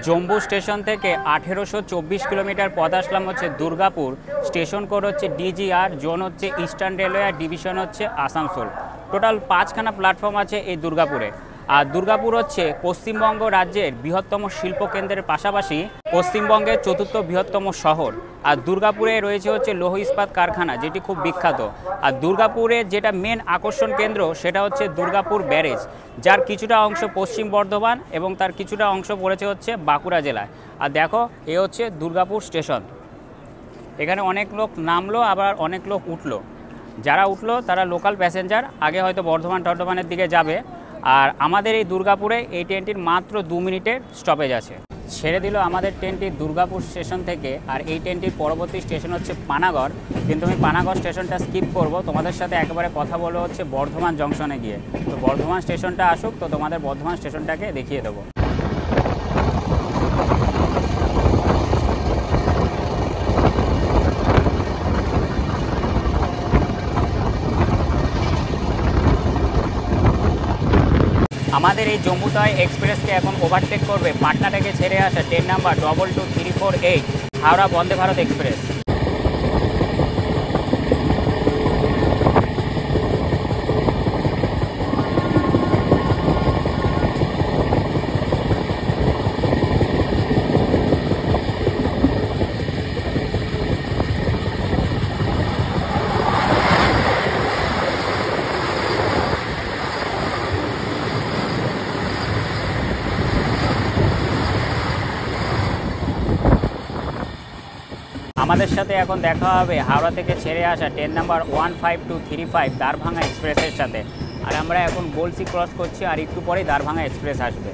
জম্বু স্টেশন থেকে 1824 কিলোমিটার পথ আসলাম হচ্ছে দুর্গাপুর। স্টেশন কোড হচ্ছে DGR, জোন হচ্ছে ইস্টার্ন রেলওয়ে, আর ডিভিশন হচ্ছে আসানসোল। টোটাল 5খানা প্ল্যাটফর্ম আছে এই দুর্গাপুরে। আর দুর্গাপুর হচ্ছে পশ্চিমবঙ্গ রাজ্যের বৃহত্তম শিল্পকেন্দ্রের পাশাপাশি পশ্চিমবঙ্গের 4র্থ বৃহত্তম শহর। আর দুর্গাপুরে রয়েছে হচ্ছে লৌহ ইস্পাত কারখানা, যেটি খুব বিখ্যাত। আর দুর্গাপুরের যেটা মেন আকর্ষণ কেন্দ্র সেটা হচ্ছে দুর্গাপুর ব্যারেজ, যার কিছুটা অংশ পশ্চিম বর্ধমান এবং তার কিছুটা অংশ পড়েছে হচ্ছে বাঁকুড়া জেলায়। আর দেখো এ হচ্ছে দুর্গাপুর স্টেশন। এখানে অনেক লোক নামলো, আবার অনেক লোক উঠলো। যারা উঠলো তারা লোকাল প্যাসেঞ্জার, আগে হয়তো বর্ধমানের দিকে যাবে। আর আমাদের এই দুর্গাপুরে এই ট্রেনটির মাত্র 2 মিনিটের স্টপেজ আছে। ছেড়ে দিল আমাদের ট্রেনটি দুর্গাপুর স্টেশন থেকে। আর এই ট্রেনটির পরবর্তী স্টেশন হচ্ছে পানাগড়, কিন্তু আমি পানাগড় স্টেশনটা স্কিপ করব। তোমাদের সাথে একেবারে কথা বলবো হচ্ছে বর্ধমান জংশনে গিয়ে। তো বর্ধমান স্টেশনটা আসুক, তো তোমাদের বর্ধমান স্টেশনটাকে দেখিয়ে দেবো। আমাদের এই জম্মু তাওয়াই এক্সপ্রেসকে এখন ওভারটেক করবে পাটনা থেকে ছেড়ে আসা train number 22348 Howrah Vande Bharat express. আমাদের সাথে এখন দেখা হবে হাওড়া থেকে ছেড়ে আসা ট্রেন নাম্বার 15235 দ্বারভাঙা এক্সপ্রেসের সাথে। আর আমরা এখন গলসি ক্রস করছি, আর একটু পরেই দ্বারভাঙা এক্সপ্রেস আসবে।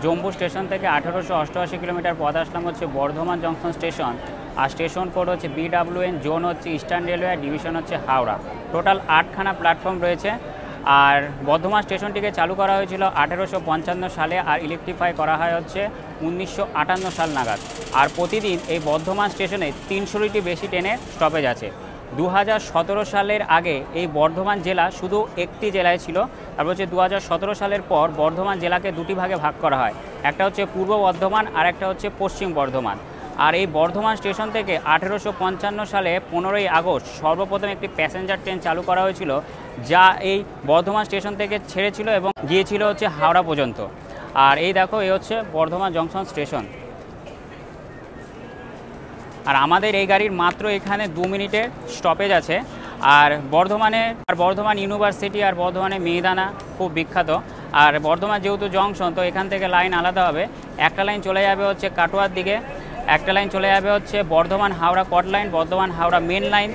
জম্মু স্টেশন থেকে 1888 কিলোমিটার পথ আসলাম হচ্ছে বর্ধমান জংশন স্টেশন। আর স্টেশন কোড হচ্ছে BWN, জোন হচ্ছে ইস্টার্ন রেলওয়ে, ডিভিশন হচ্ছে হাওড়া। টোটাল 8খানা প্ল্যাটফর্ম রয়েছে। আর বর্ধমান স্টেশনটিকে চালু করা হয়েছিল 1855 সালে, আর ইলেকট্রিফাই করা হয় হচ্ছে 1958 সাল নাগাদ। আর প্রতিদিন এই বর্ধমান স্টেশনে 300টি বেশি ট্রেনের স্টপেজ আছে। 2017 সালের আগে এই বর্ধমান জেলা শুধু একটি জেলায় ছিল। তারপর হচ্ছে 2017 সালের পর বর্ধমান জেলাকে দুটি ভাগে ভাগ করা হয়, একটা হচ্ছে পূর্ব বর্ধমান আর একটা হচ্ছে পশ্চিম বর্ধমান। আর এই বর্ধমান স্টেশন থেকে 1855 সালে 15ই আগস্ট সর্বপ্রথম একটি প্যাসেঞ্জার ট্রেন চালু করা হয়েছিল, যা এই বর্ধমান স্টেশন থেকে ছেড়েছিল এবং গিয়েছিল হচ্ছে হাওড়া পর্যন্ত। আর এই দেখো, এই হচ্ছে বর্ধমান জংশন স্টেশন। আর আমাদের এই গাড়ির মাত্র এখানে 2 মিনিটের স্টপেজ আছে। আর বর্ধমান ইউনিভার্সিটি আর বর্ধমানে মিহিদানা খুব বিখ্যাত। আর বর্ধমান যেহেতু জংশন, তো এখান থেকে লাইন আলাদা হবে। একটা লাইন চলে যাবে হচ্ছে কাটোয়ার দিকে, একটা লাইন চলে যাবে হচ্ছে বর্ধমান হাওড়া কট line, Bardhaman Howrah main line.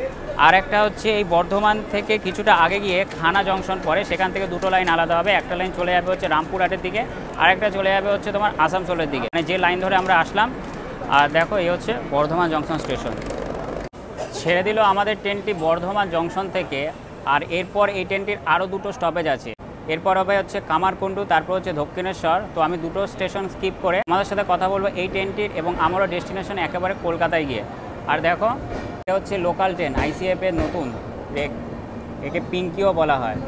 আর একটা হচ্ছে এই বর্ধমান থেকে কিছুটা আগে গিয়ে খানা জংশন পড়ে, সেখান থেকে দুটো লাইন আলাদা হবে। একটা লাইন চলে যাবে হচ্ছে রামপুরহাটের দিকে, আর একটা চলে যাবে হচ্ছে তোমার আসানসোলের দিকে, মানে যে লাইন ধরে আমরা আসলাম। আর দেখো, এই হচ্ছে বর্ধমান জংশন স্টেশন। ছেড়ে দিল আমাদের ট্রেনটি বর্ধমান জংশন থেকে। আর এরপর এই ট্রেনটির আরও দুটো স্টপেজ আছে। এরপর হবে হচ্ছে কামারকুণ্ডু, তারপর হচ্ছে দক্ষিণেশ্বর। তো আমি দুটো স্টেশন স্কিপ করে আমাদের সাথে কথা বলবো এই ট্রেনটির, এবং আমারও ডেস্টিনেশন একেবারে কলকাতায় গিয়ে। আর দেখো, এটা হচ্ছে লোকাল ট্রেন, ICF এর নতুন, একে পিঙ্কিও বলা হয়।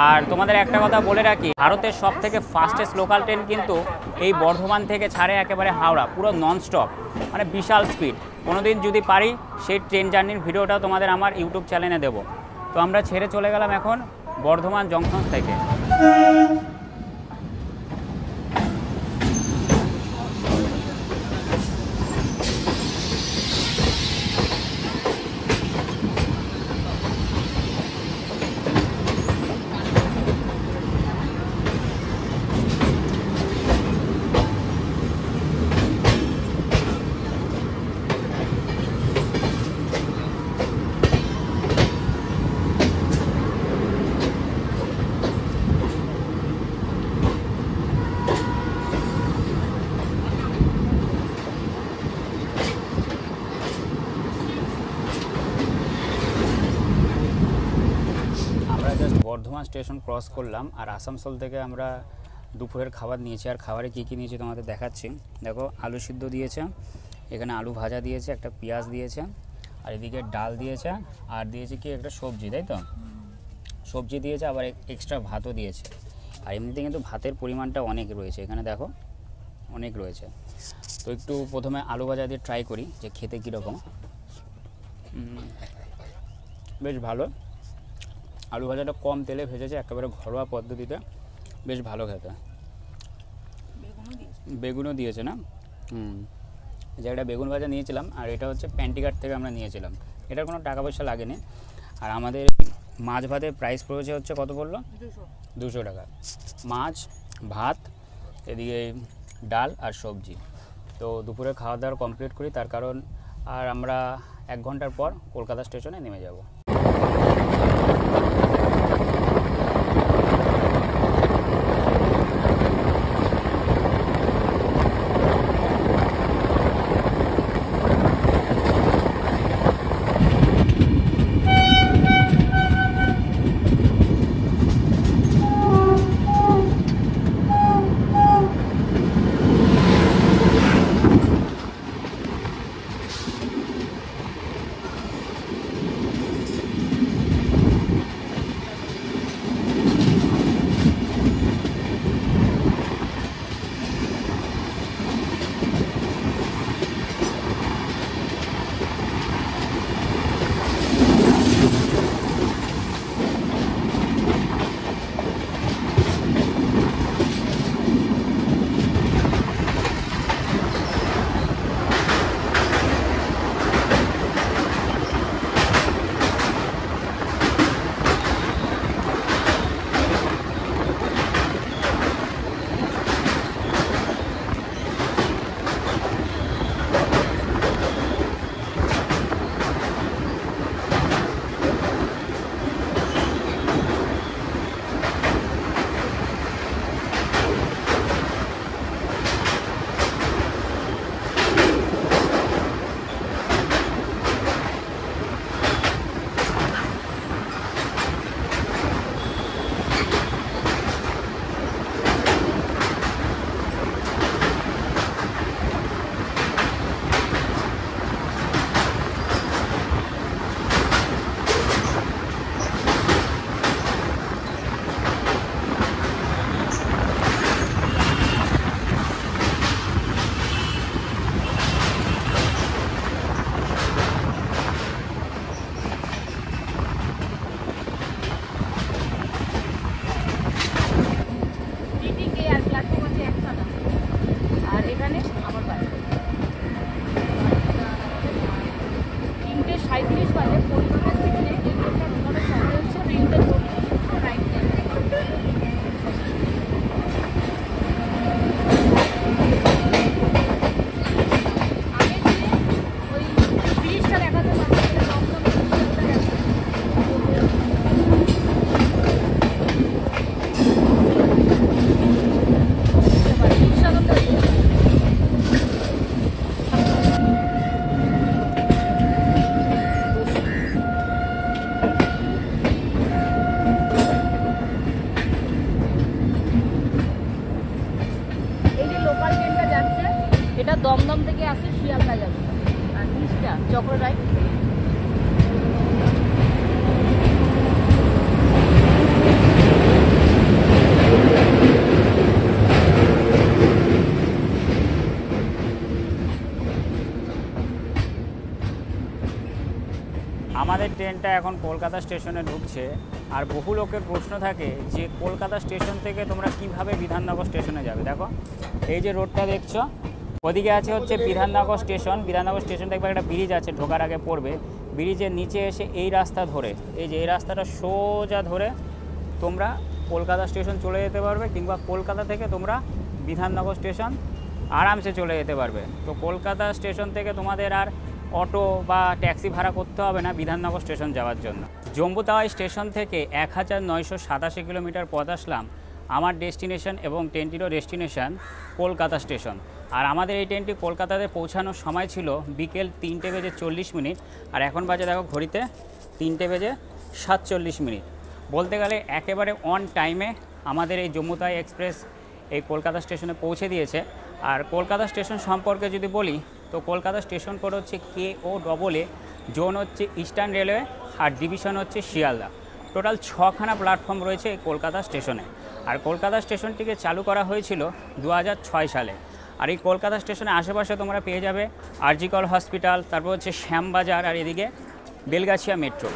আর তোমাদের একটা কথা বলে রাখি, ভারতের সব থেকে ফাস্টেস্ট লোকাল ট্রেন কিন্তু এই বর্ধমান থেকে ছাড়ে একেবারে হাওড়া, পুরো নন স্টপ, মানে বিশাল স্পিড। কোনোদিন যদি পারি সেই ট্রেন জার্নির ভিডিওটাও তোমাদের আমার ইউটিউব চ্যানেলে দেবো। তো আমরা ছেড়ে চলে গেলাম এখন বর্ধমান জংশন থেকে। বর্ধমান স্টেশন ক্রস করলাম। আর আসানসোল থেকে আমরা দুপুরের খাবার নিয়েছি। আর খাবারে কী কী নিয়েছি তোমাদের দেখাচ্ছি। দেখো, আলু সিদ্ধ দিয়েছে, এখানে আলু ভাজা দিয়েছে, একটা পেঁয়াজ দিয়েছে, আর এদিকে ডাল দিয়েছে, আর দিয়েছে কি একটা সবজি, তাই তো? সবজি দিয়েছে, আবার এক্সট্রা ভাতও দিয়েছে। আর এমনিতে কিন্তু ভাতের পরিমাণটা অনেক রয়েছে, এখানে দেখো অনেক রয়েছে। তো একটু প্রথমে আলু ভাজা দিয়ে ট্রাই করি যে খেতে কীরকম। বেশ ভালো, আলু ভাজাটা কম তেলে ভেজেছে, একেবারে ঘরোয়া পদ্ধতিতে, বেশ ভালো খেতে। বেগুনও দিয়েছে না? যে একটা বেগুন ভাজা নিয়েছিলাম, আর এটা হচ্ছে প্যান্টিঘাট থেকে আমরা নিয়েছিলাম। এটার কোনো টাকা পয়সা লাগেনি। আর আমাদের মাছ ভাতের প্রাইস পড়েছে হচ্ছে কত বললো? 200 টাকা। মাছ, ভাত, এদিকে ডাল আর সবজি। তো দুপুরে খাওয়া দাওয়া কমপ্লিট করি, তার কারণ আর আমরা 1 ঘন্টার পর কলকাতা স্টেশনে নেমে যাব। দমদম থেকে আসে শিয়ালদা যাবে, আর নিচটা চক্ররায়। আমাদের ট্রেনটা এখন কলকাতা স্টেশনে ঢুকছে। আর বহু লোকের প্রশ্ন থাকে যে কলকাতা স্টেশন থেকে তোমরা কিভাবে বিধাননগর স্টেশনে যাবে। দেখো এই যে রোডটা দেখছো, ওদিকে আছে হচ্ছে বিধাননগর স্টেশন। বিধাননগর স্টেশন দেখবে একটা ব্রিজ আছে, ঢোকার আগে পড়বে। ব্রিজের নিচে এসে এই রাস্তা ধরে, এই যে এই রাস্তাটা সোজা ধরে তোমরা কলকাতা স্টেশন চলে যেতে পারবে, কিংবা কলকাতা থেকে তোমরা বিধাননগর স্টেশন আরামসে চলে যেতে পারবে। তো কলকাতা স্টেশন থেকে তোমাদের আর অটো বা ট্যাক্সি ভাড়া করতে হবে না বিধাননগর স্টেশন যাওয়ার জন্য। জম্বু তাওয়াই স্টেশন থেকে 1987 কিলোমিটার পথ আসলাম আমার ডেস্টিনেশন, এবং ট্রেনটিরও ডেস্টিনেশন কলকাতা স্টেশন। আর আমাদের এই ট্রেনটি কলকাতাতে পৌঁছানোর সময় ছিল বিকেল 3:40। আর এখন বাজে দেখো ঘড়িতে 3:47। বলতে গেলে একেবারে অন টাইমে আমাদের এই জম্মু তাওয়াই এক্সপ্রেস এই কলকাতা স্টেশনে পৌঁছে দিয়েছে। আর কলকাতা স্টেশন সম্পর্কে যদি বলি, তো কলকাতা স্টেশন কোড হচ্ছে KOAA, জোন হচ্ছে ইস্টার্ন রেলওয়ে, আর ডিভিশন হচ্ছে শিয়ালদা। টোটাল 6খানা প্ল্যাটফর্ম রয়েছে এই কলকাতা স্টেশনে। আর কলকাতা স্টেশনটিকে চালু করা হয়েছিল 2006 সালে। আর এই কলকাতা স্টেশনের আশেপাশে তোমরা পেয়ে যাবে RG কর হসপিটাল, তারপর হচ্ছে শ্যামবাজার, আর এদিকে বেলগাছিয়া মেট্রো।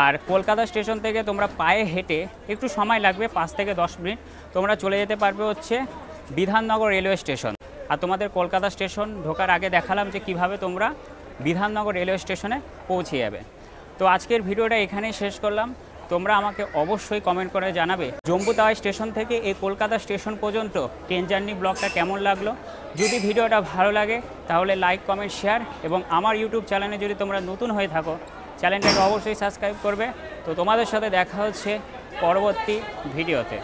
আর কলকাতা স্টেশন থেকে তোমরা পায়ে হেঁটে একটু সময় লাগবে 5 থেকে 10 মিনিট, তোমরা চলে যেতে পারবে হচ্ছে বিধাননগর রেলওয়ে স্টেশন। আর তোমাদের কলকাতা স্টেশন ঢোকার আগে দেখালাম যে কিভাবে তোমরা বিধাননগর রেলওয়ে স্টেশনে পৌঁছে যাবে। তো আজকের ভিডিওটা এখানেই শেষ করলাম। তোমরা আমাকে অবশ্যই কমেন্ট করে জানাবে জম্বু তাওয়াই স্টেশন থেকে এই কলকাতা স্টেশন পর্যন্ত ট্রেন জার্নি ব্লগটা কেমন লাগলো। যদি ভিডিওটা ভালো লাগে তাহলে লাইক, কমেন্ট, শেয়ার, এবং আমার ইউটিউব চ্যানেলে যদি তোমরা নতুন হয়ে থাকো চ্যানেলটাকে অবশ্যই সাবস্ক্রাইব করবে। তো তোমাদের সাথে দেখা হচ্ছে পরবর্তী ভিডিওতে।